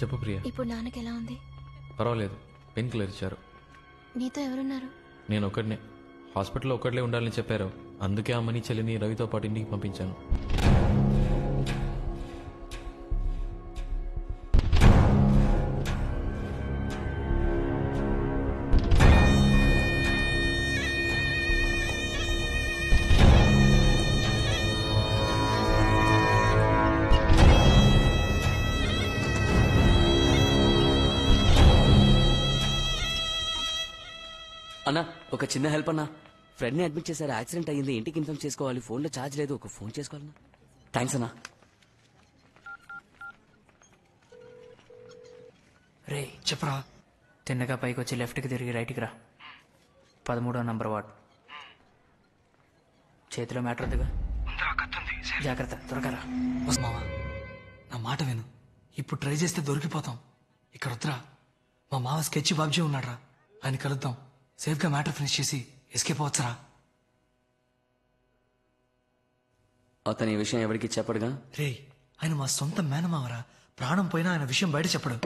చెప్పు ప్రియా. ఇప్పుడు నాన్నకి ఎలా ఉంది? పర్వాలేదు, పెయిన్ కిల్లర్ ఇచ్చారు. నీతో ఎవరున్నారు? నేను ఒక్కడినే. హాస్పిటల్లో ఒక్కడలే ఉండాలని చెప్పారు, అందుకే అమ్మని చెల్లిని రవితో పాటు ఇంటికి పంపించాను. ఒక చిన్న హెల్ప్ అన్నా, ఫ్రెండ్ ని అడ్మిట్ చేశారు, యాక్సిడెంట్ అయ్యింది, ఇంటికి ఇన్ఫార్మ్ చేసుకోవాలి, ఫోన్ లో ఛార్జ్ లేదు, ఒక ఫోన్ చేసుకోవాలన్నా. థ్యాంక్స్ అన్నా. రే చెప్పరా. తిన్నగా పైకి వచ్చి లెఫ్ట్కి తిరిగి రైట్కి రా. 13వ నంబర్ వార్డ్. చేతిలో మ్యాటర్ ఉందిగా, జాగ్రత్త, త్వరగా రా. మావా నా మాట విను, ఇప్పుడు ట్రై చేస్తే దొరికిపోతాం. ఇక్కడ వద్దురా, మా మావ స్కెచ్ బాబ్జీ ఉన్నాడ్రా, ఆయన కలుద్దాం. సేఫ్ గా మ్యాటర్ ఫినిష్ చేసి ఎస్కేప్ అవచ్చురా. అతను ఈ విషయం ఎవరికి చెప్పడుగా? రే ఆయన మా సొంత మేనమావరా, ప్రాణం పోయినా ఆయన విషయం బయట చెప్పడు.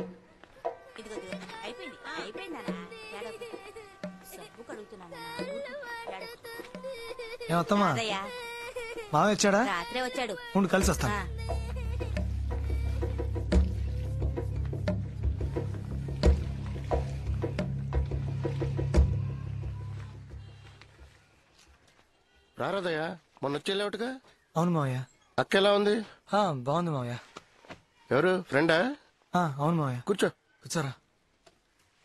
ఏమత్తమ్మా మావ వచ్చాడా? రాత్రే వచ్చాడు. ఉండు కలిసి వస్తాను. రారాదయ్యా, మొన్న వచ్చేలేవుగా. అవును మావయ్య. అక్క ఎలా ఉంది? బాగుంది మావయ్య. ఎవరు ఫ్రెండా? అవును మావయ్య. కూర్చో. కూర్చోరా.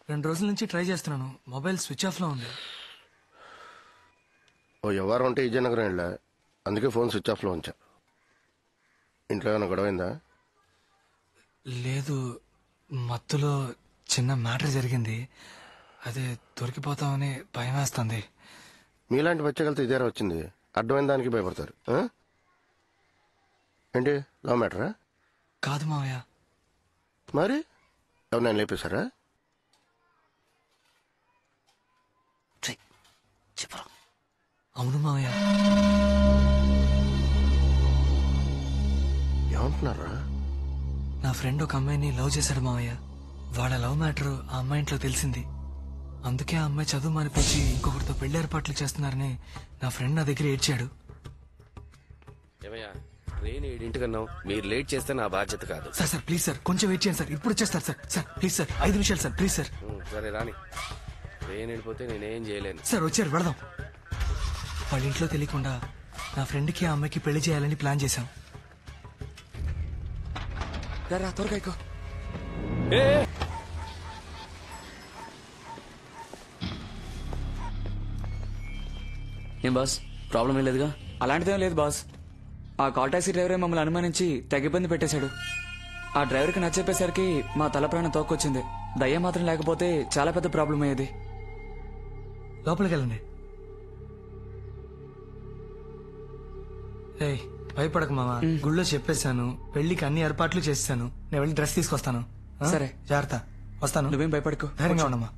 2 రోజుల నుంచి ట్రై చేస్తున్నాను, మొబైల్ స్విచ్ ఆఫ్ లో ఉంది. ఓ ఎవరు ఉంటే విజయనగరం వెళ్ళా, అందుకే ఫోన్ స్విచ్ ఆఫ్ లో ఉంచా. ఇంట్లో ఏమైనా గొడవైందా? లేదు, మత్తులో చిన్న మ్యాటర్ జరిగింది, అదే దొరికిపోతామని భయం వేస్తుంది. మీలాంటి బచ్చగలతో ఇదేరా వచ్చింది, అడ్డమైన దానికి భయపడతారు. ఏంటి లవ్ మ్యాటరా? కాదు మావయ్య. మరి ఎవరు లేపేశారా? అవును మావయ్య. ఏమంటున్నారా? నా ఫ్రెండ్ ఒక అమ్మాయిని లవ్ చేశాడు మావయ్య. వాళ్ళ లవ్ మ్యాటర్ ఆ అమ్మాయి ఇంట్లో తెలిసింది, అందుకే ఆ అమ్మాయి చదువు మానిపించి ఇంకొకరితో పెళ్లి ఏర్పాట్లు చేస్తున్నారని నా ఫ్రెండ్ నా దగ్గర ఏడ్చాడు. ఏమయ్యా, ట్రైన్ 7 మీరు లేట్ చేస్తే నా బాధ్యత కాదు. సార్ ప్లీజ్ సార్, కొంచెం వెయిట్ చేయండి సార్, ఇప్పుడు వచ్చేస్తారు సార్. సార్ ప్లీజ్ సార్, 5 నిమిషాలు సార్, ప్లీజ్ సార్. సరే రాని, ట్రైన్ వెళ్ళిపోతే నేనేం చేయలేను. సార్ వచ్చారు, వెళదాం. వాళ్ళ ఇంట్లో తెలియకుండా నా ఫ్రెండ్కి ఆ అమ్మాయికి పెళ్లి చేయాలని ప్లాన్ చేశాం. త్వరగా ఎక్కువ. ఏం బాస్, ప్రాబ్లం ఏం లేదుగా? అలాంటిదేం లేదు బాస్. ఆ కాల్ టాక్సీ డ్రైవరే మమ్మల్ని అనుమానించి తెగ ఇబ్బంది పెట్టేశాడు. ఆ డ్రైవర్కి నచ్చేపేసరికి మా తల ప్రాణం తోక్కొచ్చింది. దయ్యం మాత్రం లేకపోతే చాలా పెద్ద ప్రాబ్లం అయ్యేది. లోపలికి వెళ్ళండి. భయపడక మామ, గుళ్ళో చెప్పేశాను, పెళ్లికి అన్ని ఏర్పాట్లు చేస్తాను. నేను వెళ్ళి డ్రెస్ తీసుకొస్తాను. సరే, జాగ్రత్త, వస్తాను. నువ్వేం భయపడకు, ధైర్యంగా ఉండమ్మా.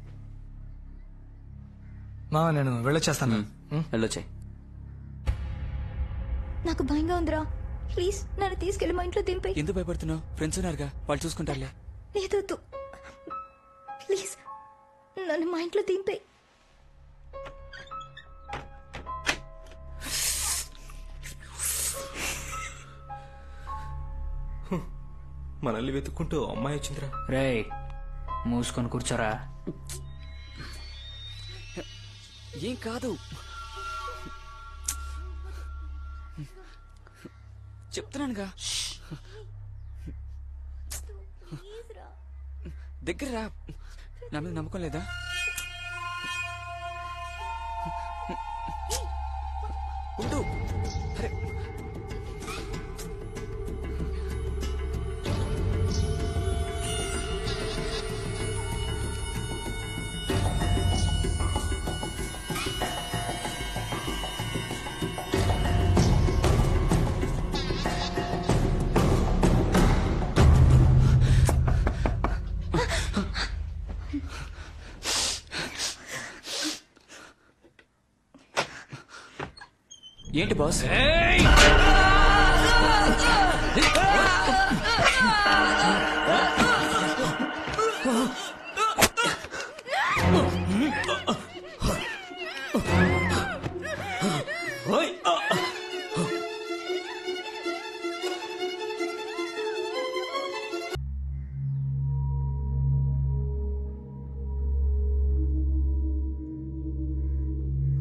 మామ నేను వెళ్ళొచ్చేస్తాను. వెళ్ళొచ్చాయి. నాకు భయంగా ఉందిరా, ప్లీజ్ నన్ను తీసుకెళ్లి మా ఇంట్లో దింపే. ఎందుకు భయపడుతున్నావు? ఫ్రెండ్స్ ఉన్నారుగా, వాళ్ళు చూసుకుంటారులే. లేదు ప్లీజ్ నన్ను మా ఇంట్లో దింపే. మనల్ని వెతుక్కుంటూ అమ్మాయి వచ్చిందిరా. రే మూసుకొని కూర్చోరా. ఏం కాదు, చెప్తున్నానుగా. దగ్గర రా. నా మీద నమ్మకం లేదా? ఉండు. అరే ఏంటి బాస్?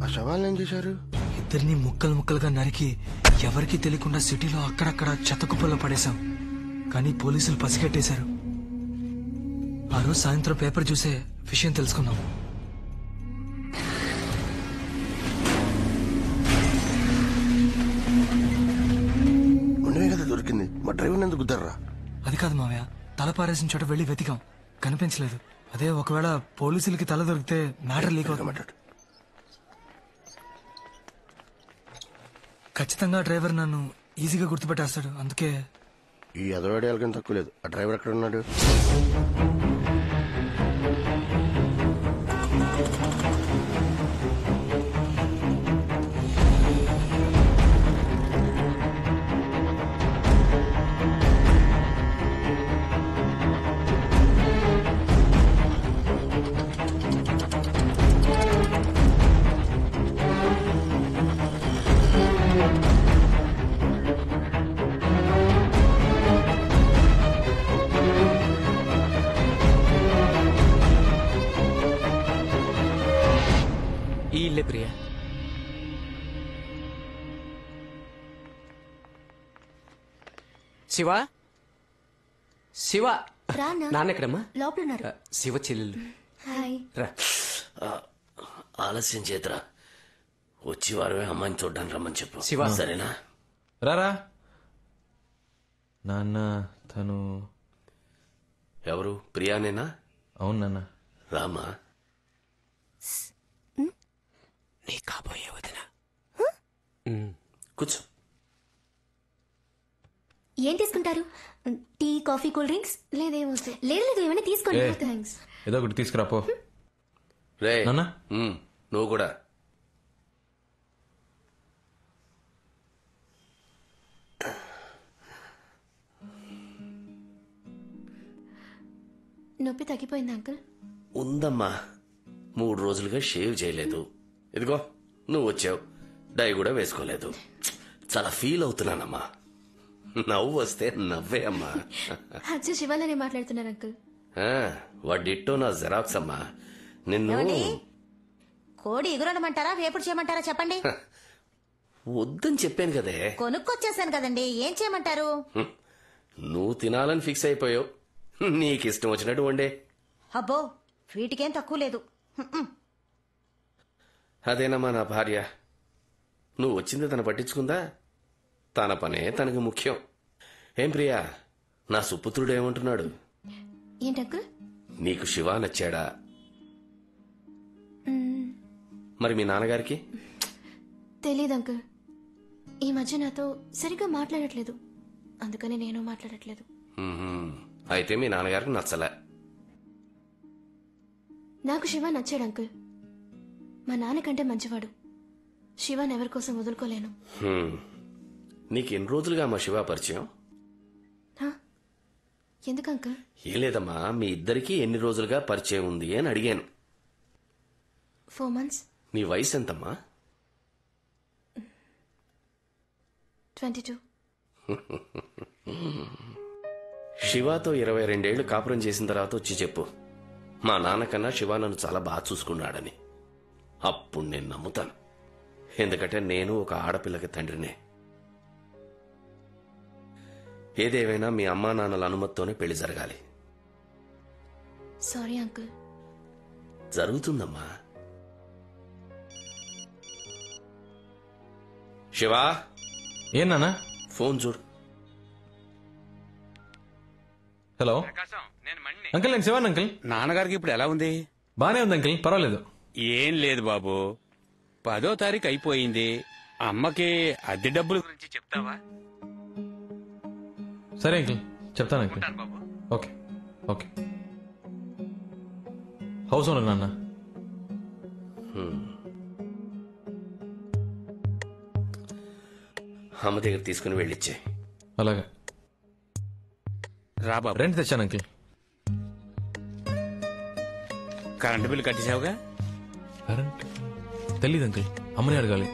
ఆ శవాలను ఏం చేశారు? ఇద్దరిని ముక్కలు ముక్కలుగా నరికి ఎవరికీ తెలియకుండా సిటీలో అక్కడక్కడ చెత్తకుప్పల్లో పడేశాం. కానీ పోలీసులు పసిగట్టేశారు. ఆ రోజు సాయంత్రం పేపర్ చూసే విషయం తెలుసుకున్నాం. మరి డ్రైవర్ ఎందుకు గుద్దారా? అది కాదు మావయ్య, తల పారేసిన చోట వెళ్ళి వెతికాం, కనిపించలేదు. అదే ఒకవేళ పోలీసులకి తల దొరికితే మ్యాటర్ లీక్ అవుతుంది. ఖచ్చితంగా డ్రైవర్ నన్ను ఈజీగా గుర్తుపెట్టేస్తాడు. అందుకే ఈ ఎదవాడేళ్ళకని తక్కువ లేదు. ఆ డ్రైవర్ ఎక్కడ ఉన్నాడు? ఈ ఇల్లే ప్రియా. శివ, శివ, నాన్న ఎక్కడమ్మా? లోపల శివ చెల్లెలు. రా. ఆలస్యం చేతరా, వచ్చి వారమే అమ్మాయిని చూడ్డానికి రమ్మని చెప్పు. శివ. సరేనా? రారా. నాన్న తను ఎవరు? ప్రియానేనా? అవును నాన్న. రామా. నీ కాబోయే వదిన. కూర్చో. ఏం తీసుకుంటారు? Tea, coffee, cool drinks? లేదేమో. లేదు ఏమైనా తీసుకోండి. థ్యాంక్స్. ఏదో ఒకటి తీసుకురా పో. రే నాన్న నువ్వు కూడా. నొప్పి తగ్గిపోయింది అంకుల్? ఉందమ్మా, 3 రోజులుగా షేవ్ చేయలేదు. ఇదిగో నువ్వు వచ్చావు, డై కూడా వేసుకోలేదు. చాలా ఫీల్ అవుతున్నానమ్మా. నవ్వు వస్తే నవ్వే అమ్మా. అచ్చా, శివాలనే మాట్లాడుతున్నారు అంకుల్. వాడిట్టో నా జెరాక్స్ అమ్మా. నిన్ను కోడి ఎగురనమంటారా, వేపుడు చేయమంటారా చెప్పండి. వద్దని చెప్పాను కదే. కొనుక్కొచ్చేసాను కదండి, ఏం చేయమంటారు? నువ్వు తినాలని ఫిక్స్ అయిపోయావు. నీకిష్టం వచ్చినట్టు వండే. అబ్బో, వీటికేం తక్కువ లేదు. అదేనమ్మా నా భార్య. నువ్వు వచ్చింది తను పట్టించుకుందా? తన పనే తనకు ముఖ్యం. ఏం ప్రియా, నా సుపుత్రుడు ఏమంటున్నాడు? ఏంటంకుల్? నీకు శివ నచ్చాడా? మరి మీ నాన్నగారికి? తెలీదు అంకుల్. ఈ మధ్య నాతో సరిగ్గా మాట్లాడట్లేదు, అందుకని నేను మాట్లాడట్లేదు. అయితే మీ నాన్నగారికి నచ్చలే. నాకు శివ నచ్చాడు అంకుల్. మా నాన్నకంటే మంచివాడు. శివాని ఎవరి కోసం వదులుకోలేను. నీకు ఎన్ని రోజులుగా మా శివ పరిచయం? ఎందుకు అంకుల్? ఏం లేదమ్మా, మీ ఇద్దరికి ఎన్ని రోజులుగా పరిచయం ఉంది అని అడిగాను. 4 months. నీ వయసు ఎంతమ్మా? 22. శివాతో 22 ఏళ్లు కాపురం చేసిన తర్వాత వచ్చి చెప్పు, మా నాన్నకన్నా శివ నన్ను చాలా బాగా చూసుకున్నాడని. అప్పుడు నేను నమ్ముతాను. ఎందుకంటే నేను ఒక ఆడపిల్లకి తండ్రినే. ఏదేమైనా మీ అమ్మా నాన్నల అనుమతితోనే పెళ్లి జరగాలి. Sorry uncle. జరుగుతుందమ్మా. శివా. ఏం నాన్న? ఫోన్ చూడు. హలో అంకుల్, నేను శివాన్ అంకుల్. నాన్నగారికి ఇప్పుడు ఎలా ఉంది? బానే ఉంది అంకుల్, పర్వాలేదు. ఏం లేదు బాబు, 10వ తారీఖు అయిపోయింది. అమ్మకి అద్దె డబ్బుల గురించి చెప్తావా? సరే అంకుల్, చెప్తాను uncle. Okay okay. House owner నాన్న. అమ్మ దగ్గర తీసుకుని వెళ్ళిచ్చే. అలాగే. రా బాబు. రెంట్ తెచ్చాను అంకుల్. కరెంటు బిల్లు కట్టేసావుగా? కరెంట్ తెలీదు అంకుల్, అమ్మని అడగాలి.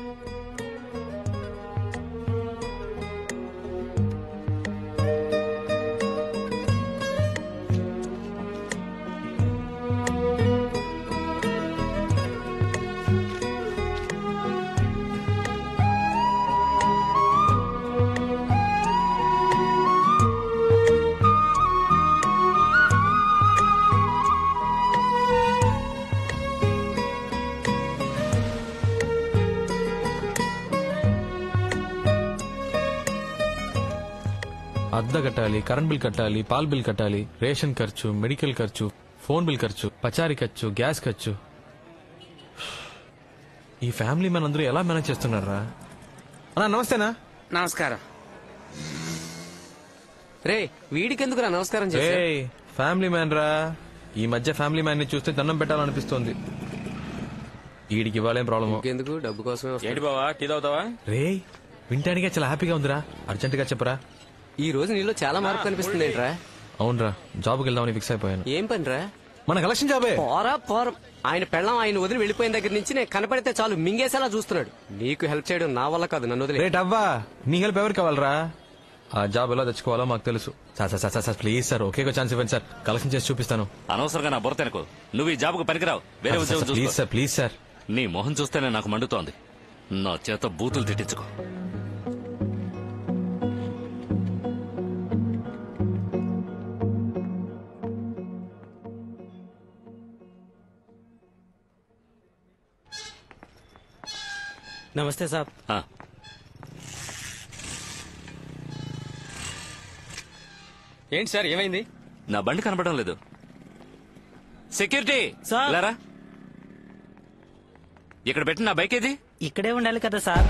అద్దె కట్టాలి, కరెంట్ బిల్ కట్టాలి, పాల్ బిల్ కట్టాలి, రేషన్ ఖర్చు, మెడికల్ ఖర్చు, ఫోన్ బిల్ ఖర్చు, పచారీ ఖర్చు, గ్యాస్ ఖర్చు. ఈ ఫ్యామిలీ మ్యాన్ అందరూ ఎలా మేనేజ్ చేస్తున్నారా? అన్నా నమస్తేనా. నమస్కారం. రే వీడికెందుకురా నమస్కారం రే ఫ్యామిలీ మ్యాన్ రా. ఈ మధ్య ఫ్యామిలీ మ్యాన్ ని చూస్తే దండం పెట్టాలనిపిస్తోంది. వీడికి ఇవ్వాలేం ప్రాబ్లమ్ ఎందుకు డబ్బు కోసమే. ఏంటి బావా టీ తాగుతావా? రే వింటానికే చాలా హ్యాపీగా ఉందిరా. అర్జెంట్ గా చెప్పరా. ఈ రోజు నీలో చాలా మార్పు కనిపిస్తుంది ఏంట్రా? అవునరా, జాబ్కి వెళ్దామని ఫిక్స్ అయిపోయాను. ఏం పనిరా? మన కలెక్షన్ జాబే. పోరం ఆయన పెళ్ళం ఆయన వదిలి వెళ్ళిపోయిన దగ్గర నుంచి నేను కనపడితే చాలు మింగేసేలా చూస్తున్నాడు. నీకు హెల్ప్ చేయడం నా వల్ల కాదు, నన్ను వదిలే. రేట్ అవ్వా, నీ హెల్ప్ ఎవరికి కావాలరా? ఆ జాబ్ ఎలా తెచ్చుకోవాలో మాకు తెలుసు. Sir please sir, okay chance ఇవ్వండి సార్, కలెక్షన్ చేసి చూపిస్తాను. అనవసరంగా నా బుర్ర తినకు. నువ్వు ఈ జాబ్కు పనికిరావు, వేరే ఉద్యోగం చూసుకో. Please sir, please sir. నీ మొహం చూస్తేనే నాకు మండుతోంది. నా చేత బూతులు తిట్టించుకో. నమస్తే సాబ్. ఏంటి సార్ ఏమైంది? నా బండి కనపడడం లేదు. సెక్యూరిటీ లేరా? ఇక్కడ పెట్టిన నా బైక్ ఏది? ఇక్కడే ఉండాలి కదా సార్.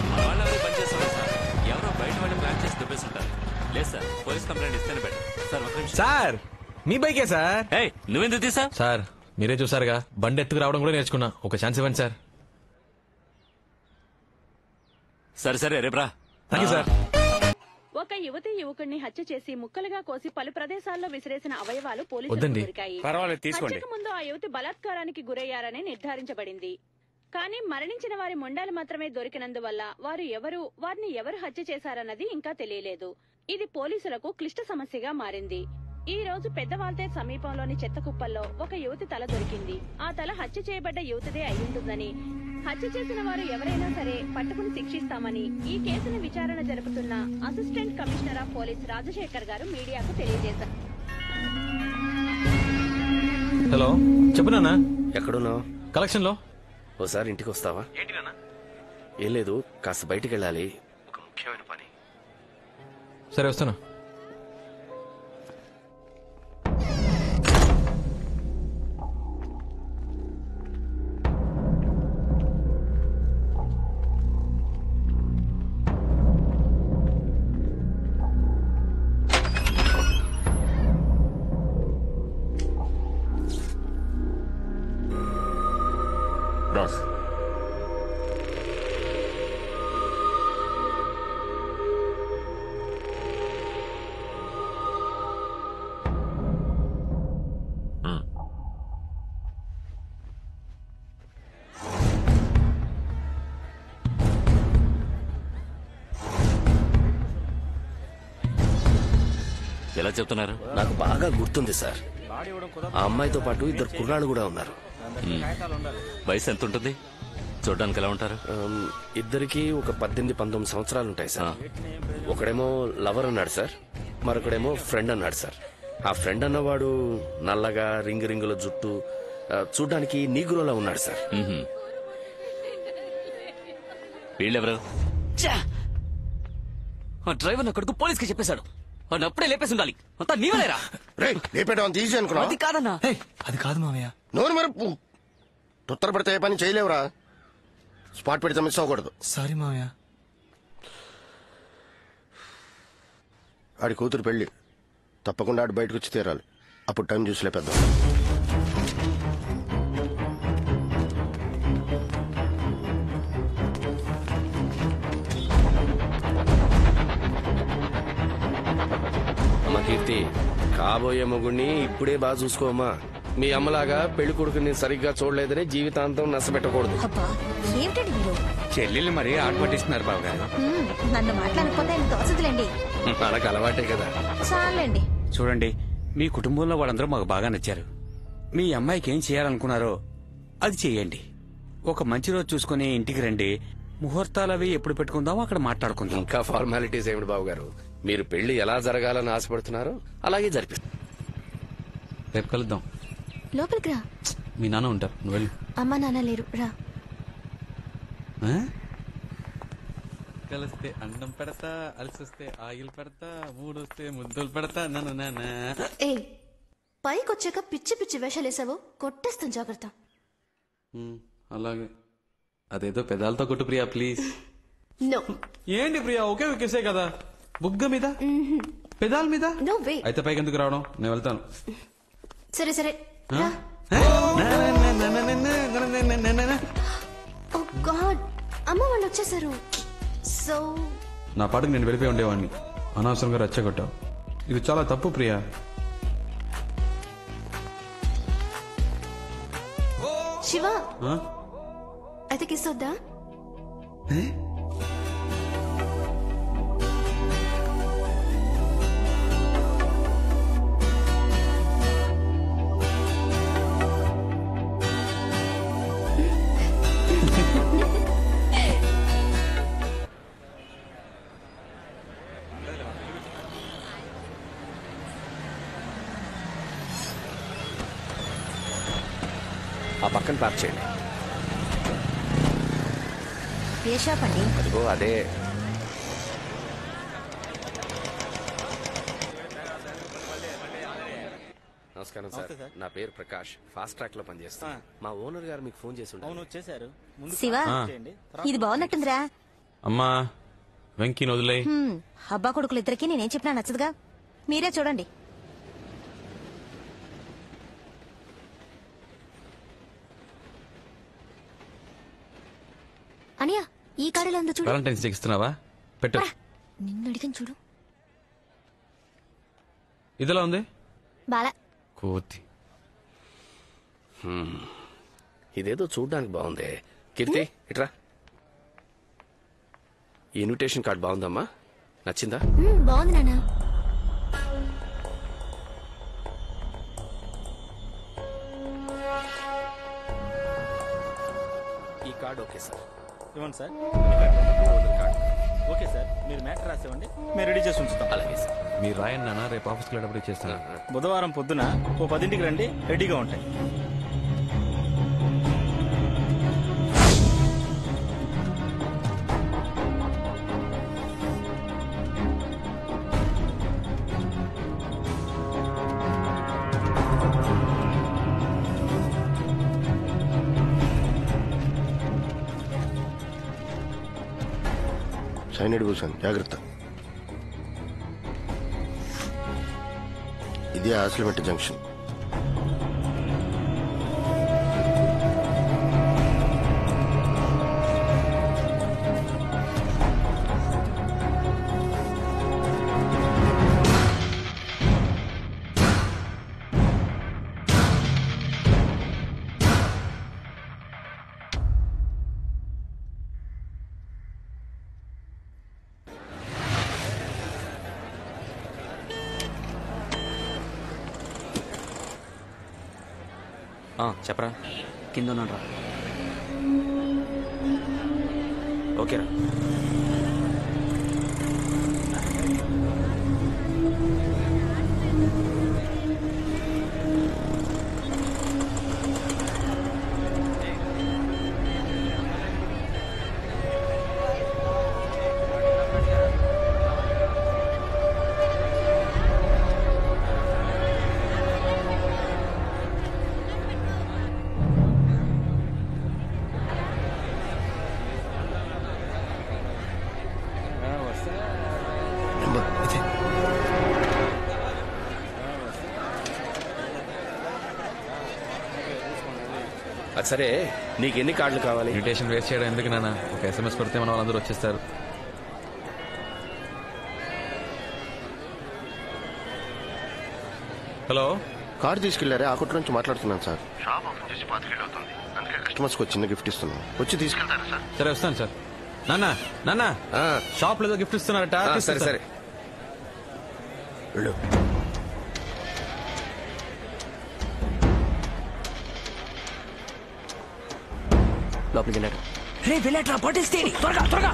మన వాళ్ళు ఎవరు పనిచేస్తున్నారు సార్? ఎవరో బయట వాళ్ళు ప్లాన్ చేసి దుబ్బేస్తుంటారు. లేదు సార్, పోలీస్ కంప్లైంట్ ఇస్తేనే బెటర్. సార్ ఒక నిమిషం. సార్ మీ బైకే సార్. నువ్వెందుకు తీసా? సార్ మీరే చూసారుగా, బండి ఎత్తుకు రావడం కూడా నేర్చుకున్నా. ఒక ఛాన్స్ ఇవ్వండి సార్. సరే రేపురా. Thank you sir. ఒక యువతి యువకుడిని హత్య చేసి ముక్కలుగా కోసి పలు ప్రదేశాల్లో విసిరేసిన అవయవాలు పోలీసులకు వద్దండి. దొరికాయి. పర్వాలేదు, తీసుకోండి. హత్యకు ముందు ఆ యువతి బలాత్కారానికి గురయ్యారని నిర్ధారించబడింది. కానీ మరణించిన వారి మొండాలు మాత్రమే దొరికినందువల్ల వారిని ఎవరు హత్య చేశారన్నది ఇంకా తెలియలేదు. ఇది పోలీసులకు క్లిష్ట సమస్యగా మారింది. ఈ రోజు పెద్దవాల్తేర్ సమీపంలోని చెత్త కుప్పల్లో ఒక యువతి తల దొరికింది. ఆ తల హత్య చేయబడ్డ యువతిదే అయ్యుంటుందని, హత్య చేసిన వారు ఎవరైనా సరే పట్టుకుని శిక్షిస్తామని ఈ కేసును విచారణ జరుపుతున్న assistant commissioner of police Rajasekhar గారు మీడియాకు తెలియజేశారు. హలో చెప్పు నాన్న. ఎక్కడున్నావు? కలెక్షన్ లో. ఓసారి ఇంటికి వస్తావా? ఏం లేదు, కాస్త బయటికి వెళ్ళాలి, ఒక ముఖ్యమైన పని. సరే వస్తాను. ఎలా చెప్తున్నారు? నాకు బాగా గుర్తుంది సార్. ఆ అమ్మాయితో పాటు ఇద్దరు కుర్రాళ్ళు కూడా ఉన్నారు. వయసు ఎంత ఉంటుంది? చూడడానికి ఎలా ఉంటారు? ఇద్దరికి ఒక 18-19 సంవత్సరాలు ఉంటాయి సార్. ఒకడేమో లవర్ అన్నాడు సార్, మరొకడేమో ఫ్రెండ్ అన్నాడు సార్. ఆ ఫ్రెండ్ అన్నవాడు నల్లగా రింగుల జుట్టు, చూడ్డానికి నీగ్రోలా ఉన్నాడు సార్. వీళ్ళెవరు? డ్రైవర్ నా కొడుకు పోలీస్ కి చెప్పేశాడు. వాడిని అప్పుడే లేపేసి ఉండాలి. అంతా నీవలేరా? లేపేయడం ఈజీ అనుకున్నా? అది కాదన్నా. అది కాదు మావయ్య. నోరు మరపు తొత్తర పడితే ఏ పని చేయలేవురా. స్పాట్ పెడితే మిస్ అవ్వకూడదు. సారీ మావయ్య. ఆడి కూతురు పెళ్లి, తప్పకుండా ఆడు బయటకు వచ్చి తీరాలి. అప్పుడు టైం చూసి లేపేద్దాం. అమ్మ కీర్తి, కాబోయే మొగుడిని ఇప్పుడే బాగా చూసుకోమ్మా. మీ అమ్మలాగా పెళ్లి కొడుకుని సరిగ్గా చూడలేదని జీవితాంతం నష్టపెట్టకూడదు. ఏమిటండి మీరు? చెల్లెళ్ళు మరీ ఆట పట్టిస్తున్నారు బాబు గారు. నన్ను మాట్లాడకపోతే ఆయన తోచదులేండి. మనకు అలవాటే కదా. చాలండి. చూడండి, మీ కుటుంబంలో వాళ్ళందరూ మాకు బాగా నచ్చారు. మీ అమ్మాయికి ఏం చేయాలనుకున్నారో అది చెయ్యండి. ఒక మంచి రోజు చూసుకుని ఇంటికి రండి. ముహూర్తాలు అవి ఎప్పుడు పెట్టుకుందామో అక్కడ మాట్లాడుకుందాం. ఇంకా ఫార్మాలిటీస్ ఏమిటి బాబు గారు? మీరు పెళ్లి ఎలా జరగాలని ఆశపడుతున్నారో అలాగే జరిపిస్తారు. రేపు కలుద్దాం. లోపలికి రా. మీ నాన్న ఉంటారు, నువ్వు వెళ్ళు. అమ్మా నాన్న లేరు, రా. కలిస్తే అన్నం పెడతా, అలసొస్తే ఆయిల్ పెడతా, మూడొస్తే ముద్దులు పెడతా. నన్ను ఏ పైకొచ్చాక పిచ్చి పిచ్చి వేషాలేసావు, కొట్టేస్తాను జాగ్రత్త. అలాగే. అదేదో పెదాలతో కొట్టు ప్రియా ప్లీజ్. నో. ఏంటి ప్రియా, ఒకే ఒకేసే కదా. బుగ్గ మీద, పెదాల మీద. No way. అయితే పైకి ఎందుకు రావడం, నేను వెళ్తాను. సరే సరే. ఓ గాడ్, అమ్మ వాళ్ళు వచ్చేసారు. సో నా పాటకు నేను వెళ్ళిపోయి ఉండేవాడిని, అనవసరంగా రెచ్చగొట్టావు. ఇది చాలా తప్పు ప్రియా. శివ, అయితే కిస్ వద్దా? ఆ పక్కన పార్క్ చేయండి. ఏ షాప్ అండి? అదిగో అదే. నమస్కారం సార్, నా పేరు ప్రకాష్, ఫాస్ట్ ట్రాక్ లో పనిచేస్తాను. మా ఓనర్ గారు మీకు ఫోన్ చేసి ఉంటారు. శివ, ఇది బాగున్నట్టుందిరా. అమ్మా వెంకీని వదిలే. అబ్బా కొడుకులు ఇద్దరికి నేనేం చెప్పినా నచ్చదుగా, మీరే చూడండి. అనియా, ఈ కాడలో ఉందో చూడు. వాలంటైన్స్ డే ఇస్తున్నావా? పెట్టు. నిన్ను అడిగాను చూడు. ఇదిలా ఉంది బాలా. కోతి. ఇదేదో చూడ్డానికి బాగుంది. కీర్తి ఇట్రా. ఈ ఇన్విటేషన్ కార్డ్ బాగుందమ్మా, నచ్చిందా? బాగుంది నాన్న. ఈ కార్డ్ ఓకే సార్. ఇవ్వండి సార్. ఓకే సార్, మీరు మ్యాటర్ రాసివ్వండి, మేము రెడీ చేసి ఉంచుతాం. అలాగే సార్. మీరు రాయండి నాన్న, రేపు ఆఫీస్కి వెళ్ళేటప్పుడు ఇచ్చేస్తాను. బుధవారం పొద్దున 10ంటికి రండి, రెడీగా ఉంటాయి. సైనైడ్ పూసాను, జాగ్రత్త. ఇదే ఆసిలిమెట్ జంక్షన్. చెప్పరా. కింద ఉన్నాడు రా. ఓకేరా. సరే, నీకు ఎన్ని కార్డులు కావాలి? ఇన్విటేషన్ వేస్ట్ చేయడం ఎందుకు నాన్న, ఒక SMS పెడితే మన వాళ్ళందరూ వచ్చేస్తారు. హలో, కార్ తీసుకెళ్లారే, ఆ కొట్టు నుంచి మాట్లాడుతున్నాను సార్. షాప్ ఓపెన్ చేసి 5 అవుతుంది, అందుకే కస్టమర్స్ కి చిన్న గిఫ్ట్ ఇస్తున్నాను. వచ్చి తీసుకెళ్తారా సార్? సరే వస్తాను సార్. నాన్న షాప్ లో గిఫ్ట్ ఇస్తున్నారట. సరే సరే వెళ్ళు. లోపలికి వెళ్ళాడు. రే వెళ్ళట్రా, బాటిల్స్ తేడి త్వరగా త్వరగా.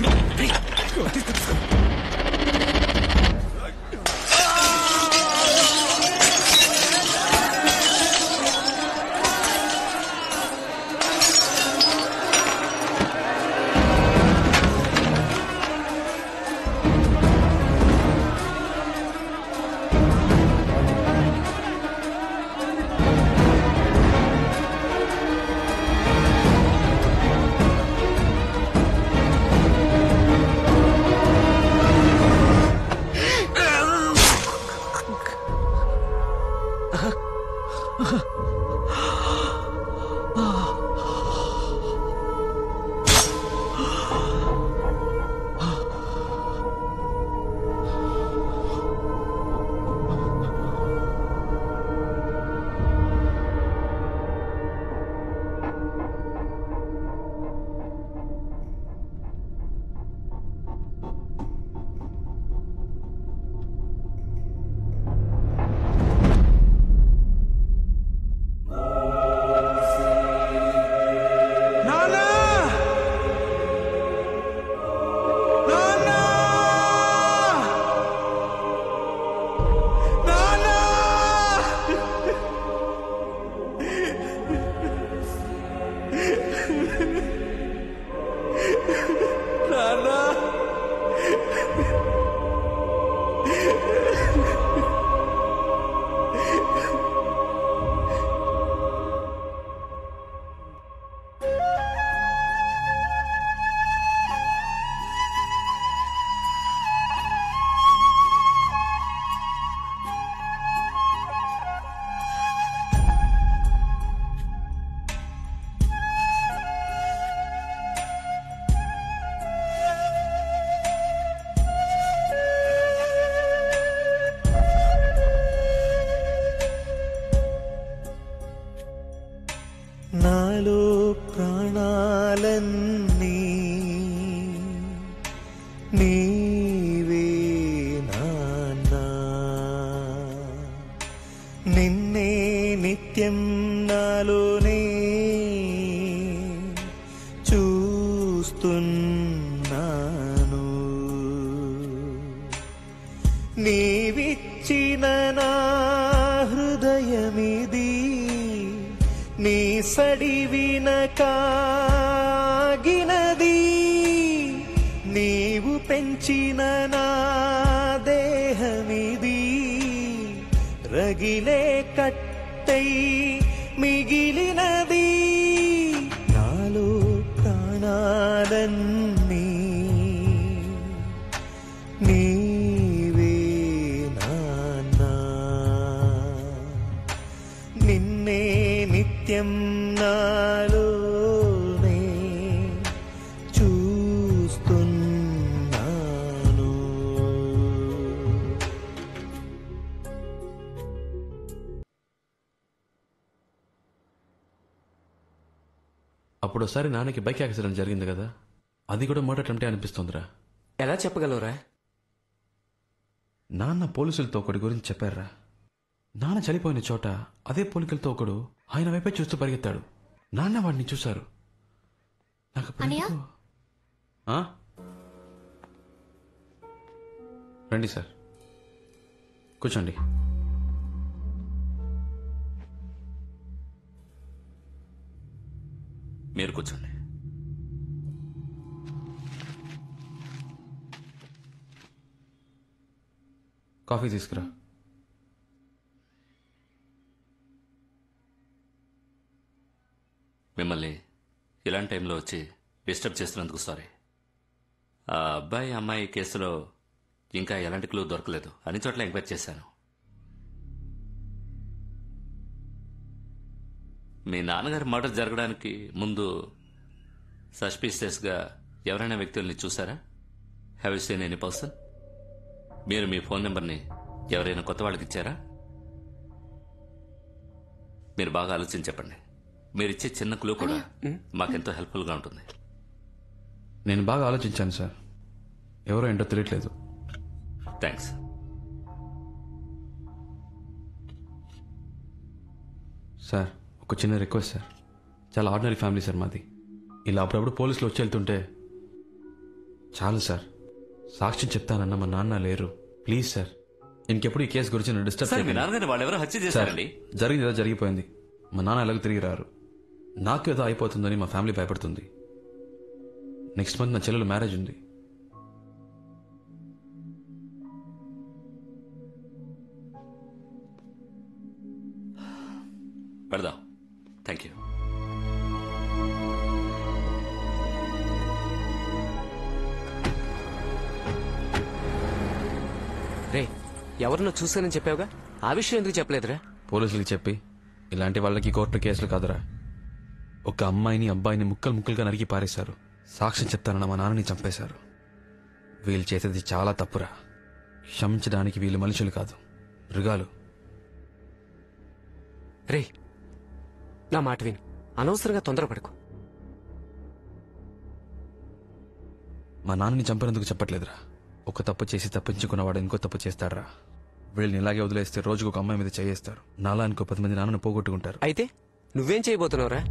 చూస్తున్నాను. నీవిచ్చిన నా హృదయమిది, నీ సడివిన కాగినది. నీవు పెంచిన నా దేహమిది, రగిలే కట్టై మిగిలినది. నాలో ప్రాణాలన్నీ నీవే నాన్నా. నిన్నే నిత్యం నాలోనే చూస్తున్నాను. అప్పుడోసారి నాన్నకి బైక్ యాక్సిడెంట్ జరిగింది కదా, అది కూడా మర్డర్ అటెంప్టే అనిపిస్తుందిరా. ఎలా చెప్పగలవురా? నాన్న పోలీసులతో ఒకటి గురించి చెప్పారా. నాన్న చనిపోయిన చోట అదే పోలికలతో ఒకడు ఆయన వైపే చూస్తూ పరిగెత్తాడు. నాన్న వాడిని చూశారు. నాకు అప్పుడు ఎందుకో- ఆ? రండి సార్, కూర్చోండి. మీరు కూర్చోండి. కాఫీ తీసుకురా. మిమ్మల్ని ఇలాంటి టైంలో వచ్చి డిస్టర్బ్ చేస్తున్నందుకు సారీ. ఆ అబ్బాయి అమ్మాయి కేసులో ఇంకా ఎలాంటి క్లూ దొరకలేదు. అన్ని చోట్ల ఎంక్వైరీ చేశాను. మీ నాన్నగారి మర్డర్ జరగడానికి ముందు సస్పీషియస్గా ఎవరైనా వ్యక్తుల్ని చూసారా? Have you seen any person? మీరు మీ ఫోన్ నెంబర్ని ఎవరైనా కొత్త వాళ్ళకి ఇచ్చారా? మీరు బాగా ఆలోచించి చెప్పండి. మీరిచ్చే చిన్న క్లూ కూడా మాకెంతో హెల్ప్ఫుల్గా ఉంటుంది. నేను బాగా ఆలోచించాను సార్, ఎవరో ఏంటో తెలియట్లేదు. థ్యాంక్స్. సార్, ఒక చిన్న రిక్వెస్ట్ సార్. చాలా ఆర్డినరీ ఫ్యామిలీ సార్ మాది. ఇలా అప్పుడప్పుడు పోలీసులు వచ్చి వెళ్తుంటే చాలు సార్. సాక్ష్యం చెప్తానన్న మా నాన్న లేరు. ప్లీజ్ సార్, ఇంకెప్పుడు ఈ కేసు గురించి నన్ను డిస్టర్బ్ సార్, మీ చేయకండి. నాన్నగారిని వాళ్ళెవరో హత్య చేశారండి. జరిగింది ఏదో జరిగిపోయింది. మా నాన్న ఎలాగో తిరిగి రారు. నాకు ఏదో అయిపోతుందని మా ఫ్యామిలీ భయపడుతుంది. నెక్స్ట్ మంత్ నా చెల్లెలు మ్యారేజ్ ఉంది. పెడదాం. Thank you. రే, ఎవరినో చూసానని చెప్పావుగా, ఆ విషయం ఎందుకు చెప్పలేదురా? పోలీసులకి చెప్పి ఇలాంటి వాళ్ళకి కోర్టు కేసులు కాదురా. ఒక అమ్మాయిని అబ్బాయిని ముక్కలు ముక్కలుగా నరికి పారేశారు. సాక్ష్యం చెప్తానన్న మా నాన్నని చంపేశారు. వీళ్ళు చేసేది చాలా తప్పురా. క్షమించడానికి వీళ్ళు మనుషులు కాదు, మృగాలు. రే, నా మాట విను. అనవసరంగా తొందరపడకు. మా నాన్నని చంపినందుకు చెప్పట్లేదురా. ఒక తప్పు చేసి తప్పించుకున్నవాడు ఇంకో తప్పు చేస్తాడరా. వీళ్ళని ఇలాగే వదిలేస్తే రోజుకు ఒక అమ్మాయి మీద చేయేస్తారు. నాలా ఇంకో 10 మంది నాన్నను పోగొట్టుకుంటారు. అయితే నువ్వేం చేయబోతున్నావురా?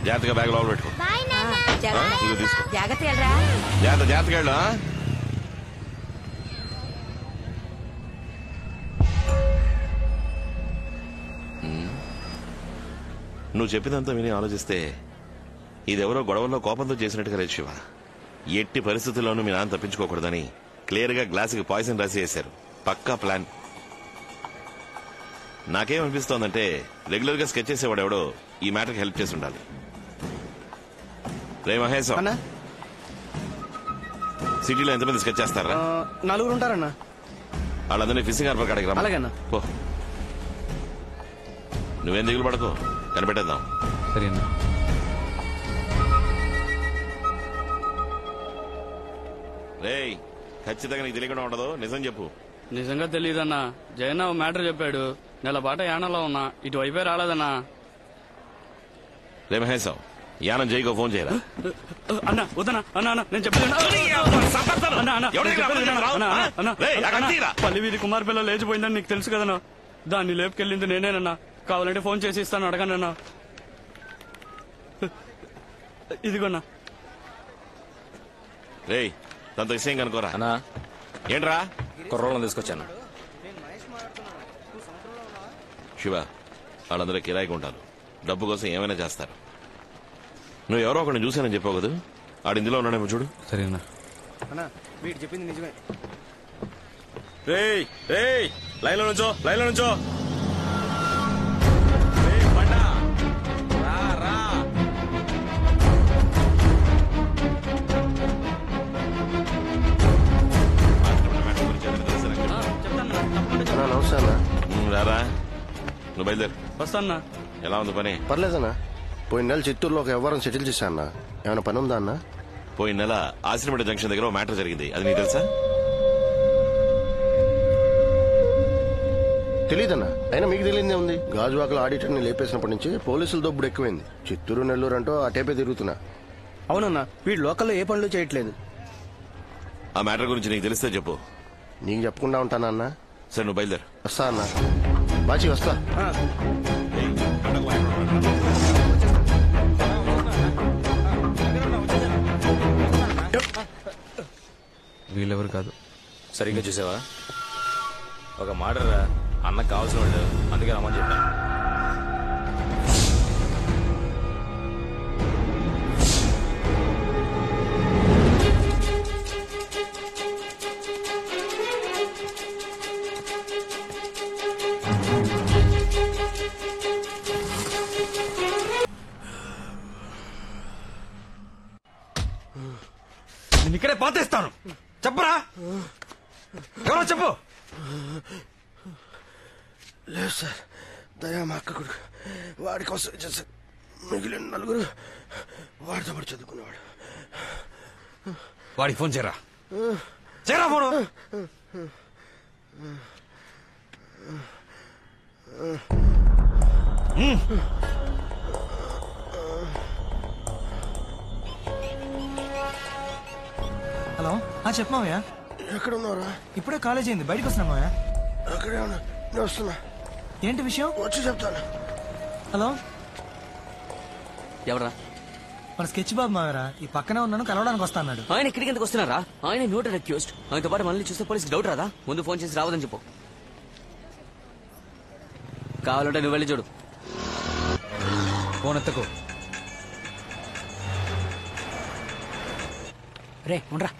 జాగ్రత్తగా బ్యాగ్ లోపల పెట్టుకో. ఇదిగో తీసుకో. జాగ్రత్త జాగ్రత్తగా వెళ్ళు. నువ్వు చెప్పినంతా విని ఆలోచిస్తే ఇదెవరో గొడవల్లో కోపంతో చేసినట్టుగా లేదు శివ. ఎట్టి పరిస్థితుల్లోనూ మీ నాన్న తప్పించుకోకూడదని క్లియర్ గా గ్లాసుకి పాయిజన్ రాసి వేశారు. పక్కా ప్లాన్. నాకేమనిపిస్తోందంటే రెగ్యులర్ గా స్కెచ్ చేసేవాడు ఎవడో ఈ మ్యాటర్కి హెల్ప్ చేసి ఉండాలి. రే మహేష్, సిటీలో ఎంతమంది స్కెచ్ చేస్తారా? 4 ఉంటారన్నా. వాళ్ళందరినీ ఫిషింగ్ హార్బర్ కాడికి రా. అలాగేనా? పో. నువ్వేం దిగులు పడకు, కనిపెట్టేద్దాం. సరే అన్న. రేయ్, ఖచ్చితంగా నీకు తెలియకుండా ఉండదు. నిజం చెప్పు. నిజంగా తెలియదన్నా. జగన్ ఓ మ్యాటర్ చెప్పాడు. నెల పాట యానలో ఉన్నా, ఇటువైపే రాలేదన్నా. రే మహేశ్, యానం జైకో ఫోన్ చేయరా. అన్న వద్దనా అన్న అన్న నేను చెప్పేది పల్లి వీధి కుమార్ పిల్ల లేచిపోయిందని నీకు తెలుసు కదన్నా. దాన్ని లేపుకెళ్ళింది నేనేనన్నా. కావాలంటే ఫోన్ చేసి ఇస్తాను, అడగండి అన్నా. ఇదిగోన్నా. రేయ్ దాంతో విషయం కనుకోరా. అన్నా ఏంట్రా? కుర్రోళ్ళని తీసుకొచ్చాను. శివ, వాళ్ళందరూ కిరాయికి ఉంటారు, డబ్బు కోసం ఏమైనా చేస్తారు. నువ్వు ఎవరో ఒకరిని చూసానని చెప్పావు కదా, ఆడు ఇందులో ఉన్నాడేమో చూడు. సరేనా అన్నా వీడు చెప్పింది నిజమే. రేయ్ రేయ్ లైన్ లో నుంచో, లైన్ లో నుంచో. నమస్తే అన్న. రారా, నువ్వు బయలుదేరు. వస్తాన్నా. ఎలా ఉంది పని? పర్లేదన్నా. పోయిన నెల చిత్తూరులో ఒక వ్యవహారం సెటిల్ చేశా అన్న. ఏమైనా పని ఉందా అన్న? పోయిన నెల ఆశ్రమేట జంక్షన్ దగ్గర మ్యాటర్ జరిగింది, అది నీకు తెలుసా? తెలీదన్నా. అయినా మీకు తెలియదే ఉంది. గాజువాకల ఆడిటర్ని లేపేసినప్పటి నుంచి పోలీసుల దొబ్బుడు ఎక్కువైంది. చిత్తూరు నెల్లూరు అంటూ ఆ టేపే తిరుగుతున్నా. అవునన్నా, వీడు లోకల్లో ఏ పనులు చేయట్లేదు. ఆ మ్యాటర్ గురించి నీకు తెలిస్తే చెప్పు. నీకు చెప్పకుండా ఉంటానా అన్న? సరే నువ్వు బయలుదేరు. వస్తా అన్న. బాచి వస్తా. వీళ్ళెవరు కాదు. సరిగ్గా చూసావా? ఒక మాటరా, అన్నకు కావాల్సిన వాళ్ళు, అందుకే రమ్మని చెప్పాను. నేను ఇక్కడే పాతేస్తాను. చెప్పరా, ఎవరో చెప్పు. లేదు సార్, దయా మా అక్క కొడుకు. వాడి కోసం చేశారు. మిగిలిన నలుగురు వాడితో పాటు చదువుకునేవాడు. వాడికి ఫోన్ చేయరా. చేయరా ఫోను. హలో, చెప్పు మావయ్య. ఎక్కడ ఉన్నారా? ఇప్పుడే కాలేజ్ అయింది, బయటకు వస్తున్నా మావయ్య. అక్కడే ఉన్నా, నేను వస్తున్నా. ఏంటి విషయం? వచ్చి చెప్తాను. హలో, ఎవరా? మన స్కెచ్ బాబు మావరా. ఈ పక్కనే ఉన్నాను, కలవడానికి వస్తా అన్నాడు. ఆయన ఇక్కడికి ఎందుకు వస్తున్నారా? ఆయన నోట్ అక్యూస్డ్. ఆయనతో పాటు మనల్ని చూస్తే పోలీసుకి డౌట్ రాదా? ముందు ఫోన్ చేసి రావద్దని చెప్పు. కావాలంటే నువ్వు వెళ్ళి చూడు. ఫోన్ ఎత్తకు. రే ఉండరా.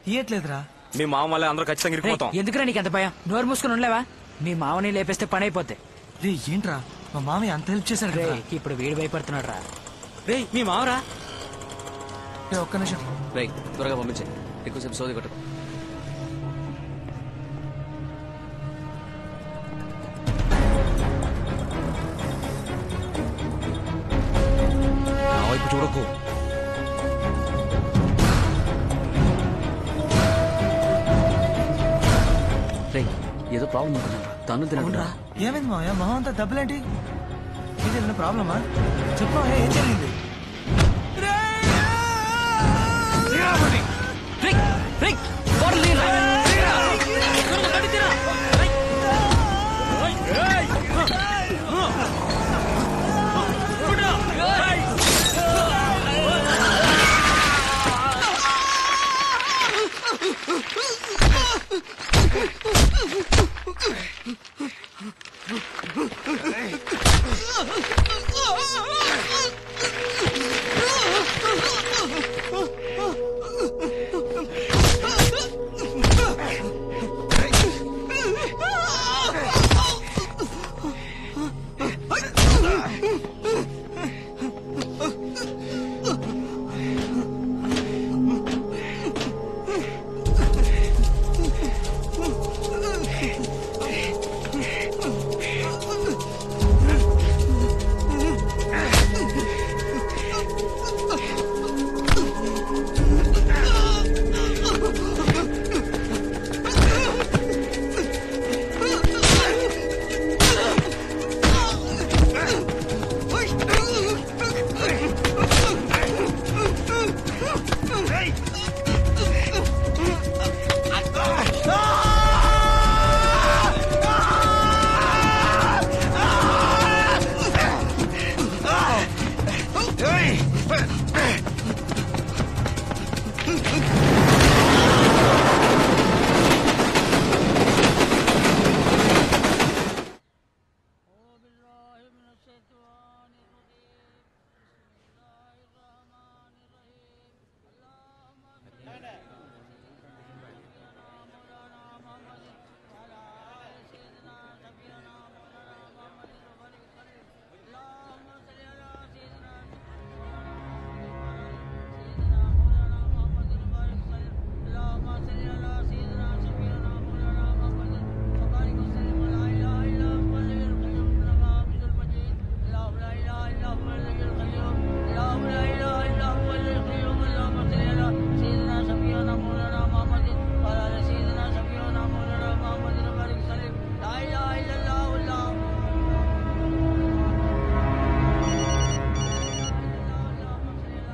తీయట్లేదురా. మీ మామ వల్ల అందరూ ఖచ్చితంగా ఇరుక్కుపోతాం. ఎందుకురా నీకు ఎంత భయం? నోరు మూసుకుని ఉండలేవా? మీ మామని లేపేస్తే పని అయిపోద్ది. రే ఏంట్రా, మా మామయ్య అంత హెల్ప్ చేశాడు కదా. ఇప్పుడు వీడి భయపడుతున్నాడు రా. రే మీ మావరా. ఒక్క నిమిషం. రే త్వరగా పంపించే, ఎక్కువసేపు సోది కొట్టు. నా వైపు చూడకు. రే ఏదో ప్రాబ్లం అనుకున్నారా? తను తినరా. ఏమైంది మావయ్య, మొహం అంతా దెబ్బలేంటి? ఏదైనా ప్రాబ్లమా? చెప్పు మావయ్య, ఏం జరిగింది?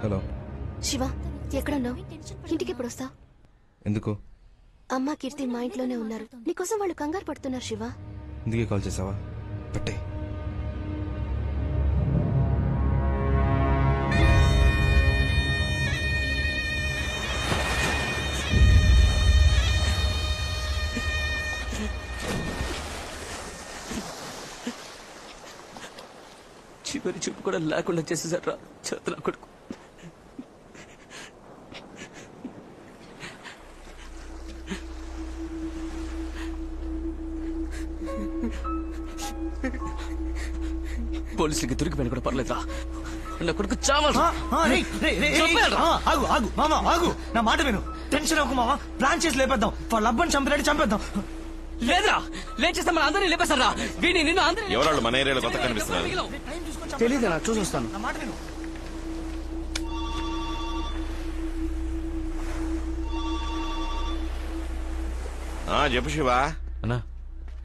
హలో శివ, ఎక్కడున్నావు? ఇంటికి ఎప్పుడు వస్తావు? ఎందుకు? అమ్మ కీర్తి మా ఇంట్లోనే ఉన్నారు. నీకోసం వాళ్ళు కంగారు పడుతున్నారు శివ. ఇందుకే కాల్ చేసావా? పట్టే. చివరి చూపు కూడా లేకుండా చేసేసారా చేతుల కొడుకు. పోలీసులకి దొరికిపోయిన కూడా పర్లేదురా, నా కొడుకు చావాలి. ఆగు ఆగు మామా ఆగు, నా మాట విను. టెన్షన్ అవ్వకు మామా, ప్లాన్ చేసి లేపేద్దాం. వాళ్ళ అబ్బని చంపినట్టు చంపేద్దాం. లేదురా, లేచేస్తే మన అందరినీ లేపేస్తారా? వీడిని నిన్ను అందరినీ. ఎవరాళ్ళు మన ఏరియాలో కొత్త కనిపిస్తున్నారు? తెలీదు, నా చూసి వస్తాను. నా మాట విను. చెప్పు శివా. అన్నా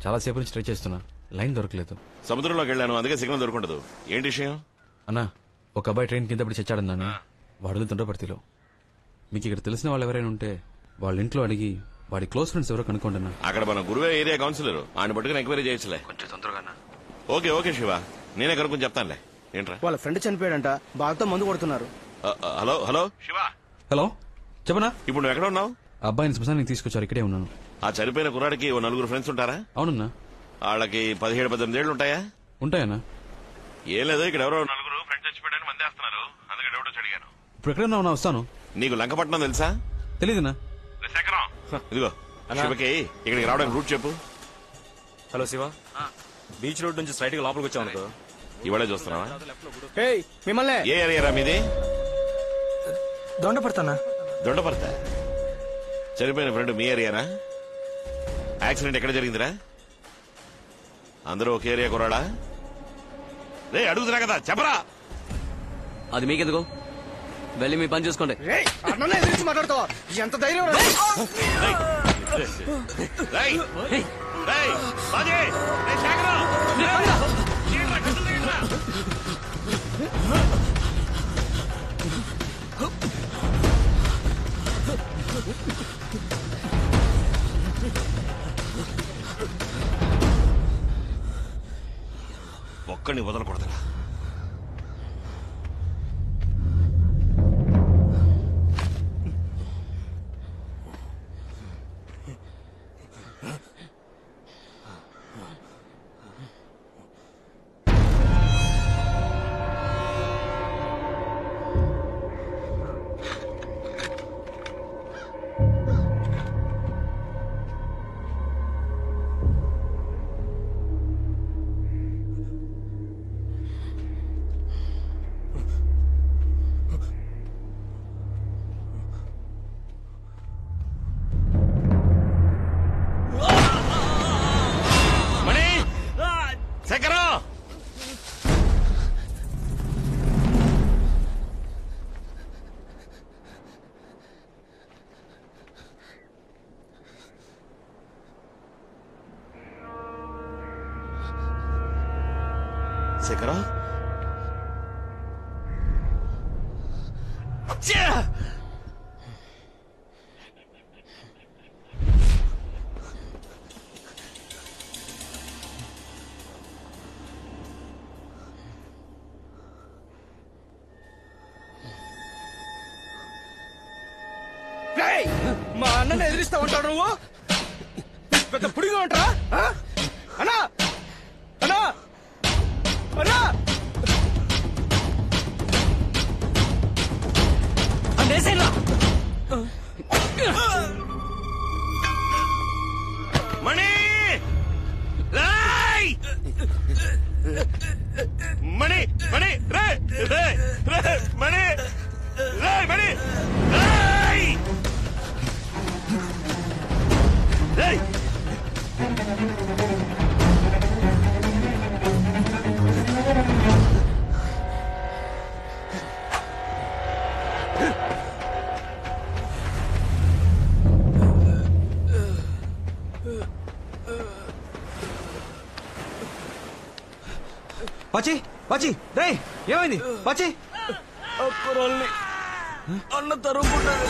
చాలా సేపు నుంచి ట్రై చేస్తున్నా, లైన్ దొరకలేదు. సముద్రంలోకి వెళ్ళాను, అందుకే సిగ్నల్ దొరకదు. ఏంటి విషయం? అన్నా, ఒక అబ్బాయి ట్రైన్ కింద పడి చచ్చాడన్నాను. వాడు తుండ్రపర్తిలో. మీకు ఇక్కడ తెలిసిన వాళ్ళు ఎవరైనా ఉంటే వాళ్ళ ఇంట్లో అడిగి వాడి క్లోజ్ ఫ్రెండ్స్ ఎవరో కనుక్కోండి అన్న. అక్కడ మన గురువే ఏరియా కౌన్సిలర్, ఆయన పట్టుకుని ఎంక్వైరీ చేయొచ్చులే. కొంచెం తొందరగా. ఓకే ఓకే శివ, నేనే కనుక్కొని చెప్తానులే. ఏంట్రా? వాళ్ళ ఫ్రెండ్ చనిపోయాడంట, బాగా మందు కొడుతున్నారు. Hello hello Shiva. హలో చెప్పనా? ఇప్పుడు నువ్వు ఎక్కడ ఉన్నావు? అబ్బాయిని శ్మశానికి తీసుకొచ్చారు, ఇక్కడే ఉన్నాను. ఆ చనిపోయిన కుర్రాడికి ఓ నలుగురు ఫ్రెండ్స్ ఉంటారా? అవునన్నా. వాళ్ళకి 17-18 ఏళ్ళు ఉంటాయా? ఉంటాయన్నా. ఏం లేదు, ఇక్కడ ఎవరో నలుగురు ఫ్రెండ్స్ చచ్చిపోయాడని మందేస్తున్నారు, అందుకే డౌట్ వచ్చి అడిగాను. ఇప్పుడు ఎక్కడ ఉన్నావు? వస్తాను. నీకు లంకపట్నం తెలుసా? తెలీదునా? ఇదిగో శివకి ఇక్కడికి రావడానికి రూట్ చెప్పు. హలో శివ, బీచ్ రోడ్ నుంచి స్ట్రైట్ గా లోపలికి వచ్చావు అనుకో. ఇవాళే చూస్తున్నావా? మిమ్మల్ని. ఏ ఏరియా మీది? దొండపడతానా? దొండపడతా. చనిపోయిన ఫ్రెండ్ మీ ఏరియానా? యాక్సిడెంట్ ఎక్కడ జరిగిందిరా? అందరూ ఒక ఏరియా కురాడా? రే అడుగుతున్నా కదా, చెప్పరా. అది మీకెందుకు? వెళ్ళి మీ పని చూసుకోండి. మాట్లాడతావా? ఎంత ధైర్యం! ఒక్కడిని వదలకూడదురా. శేఖరా, మా అన్నని ఎదిరిస్తా ఉంటాడు నువ్వు పెద్ద పుడిగా ఉంటా అన్నా అన్నా అన్నా మణి రాయ్ మణి మణి రే రే రే మణి రాయ్ మణి రాయ్ రాయ్ పచ్చి పచ్చి రే ఏమైంది పచ్చి అన్న తరుముకుంటాను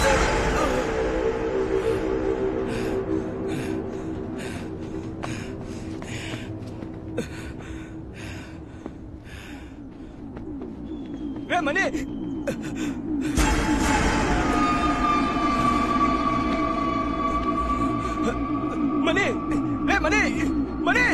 రే మణి మణి రే మణి మణి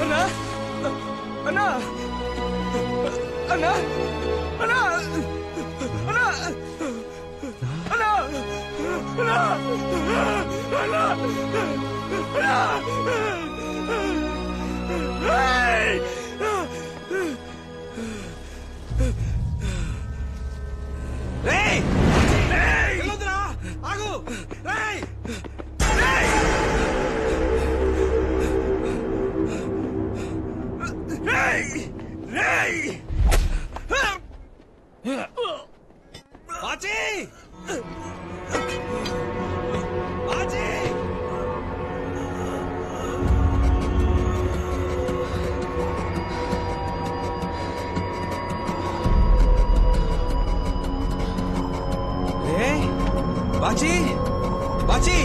అన్నా అన్నా అన్నా అన్నా అన్నా అన్నా అన్నా అన్నా ఆగు పాచి పాచి బాచి బాచి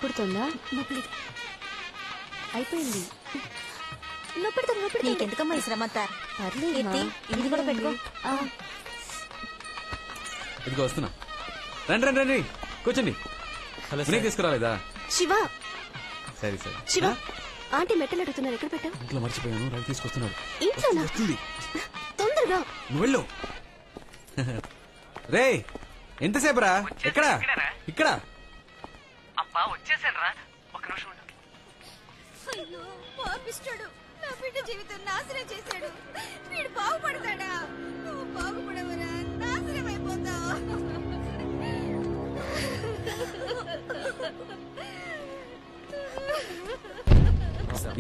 పుడుతుందా? అయిపోయింది. నీకెందుకమ్మా ఈ శ్రమంతా? పర్లేదు, ఇది కూడా పెట్టుకో. ఇదిగో వస్తున్నా. రండి రండి రండి, కూర్చోండి. వినయ్ తీసుకురాలేదా? శివ, సరే సరే. శివ, ఆంటీ మెట్టలు అడుగుతున్నారు, ఎక్కడ పెట్టావు? ఇంట్లో మర్చిపోయాను, రైలు తీసుకొస్తున్నాడు. ఇంట్లోనా? తొందరగా నువ్వు వెళ్ళు. రే, ఎంతసేపు రా? ఎక్కడ? ఇక్కడ. అబ్బా వచ్చేసాను రా, ఒక నిమిషం. అయ్యో పాపిస్తాడు, నా బిడ్డ జీవితం నాశనం చేశాడు. వీడు బాగుపడతాడా? నువ్వు బాగుపడవరా, నాశనం అయిపోతావు.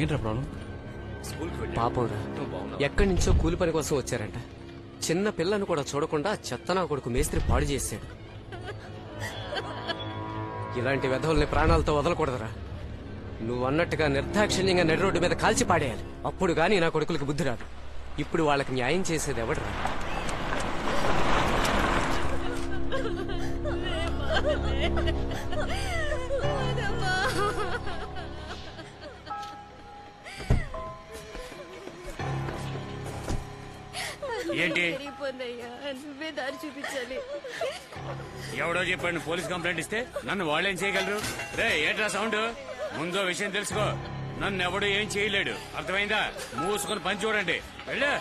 ఏంట్రా ప్రాబ్లం? పాపంరా, ఎక్కడి నుంచో కూలి పని కోసం వచ్చారంట. చిన్న పిల్లను కూడా చూడకుండా చెత్తనా కొడుకు మేస్త్రి పాడు చేశాడు. ఇలాంటి వెధవుల్ని ప్రాణాలతో వదలకూడదురా. నువ్వు అన్నట్టుగా నిర్దాక్షిణ్యంగా నడి రోడ్డు మీద కాల్చి పాడేయాలి. అప్పుడు గానీ నా కొడుకులకు బుద్ధి రాదు. ఇప్పుడు వాళ్ళకి న్యాయం చేసేది ఎవడరా? ఏంటి నువ్వే దారి చూపించాలి. ఎవడో చెప్పండి పోలీస్ కంప్లైంట్ ఇస్తే నన్ను వాళ్ళేం చేయగలరు? రే ఏంట్రా సౌండ్? ముందో విషయం తెలుసుకో. నన్ను ఎవడు ఏం చేయలేడు, అర్థమైందా? మూసుకొని పని చూడండి. వెళ్ళు.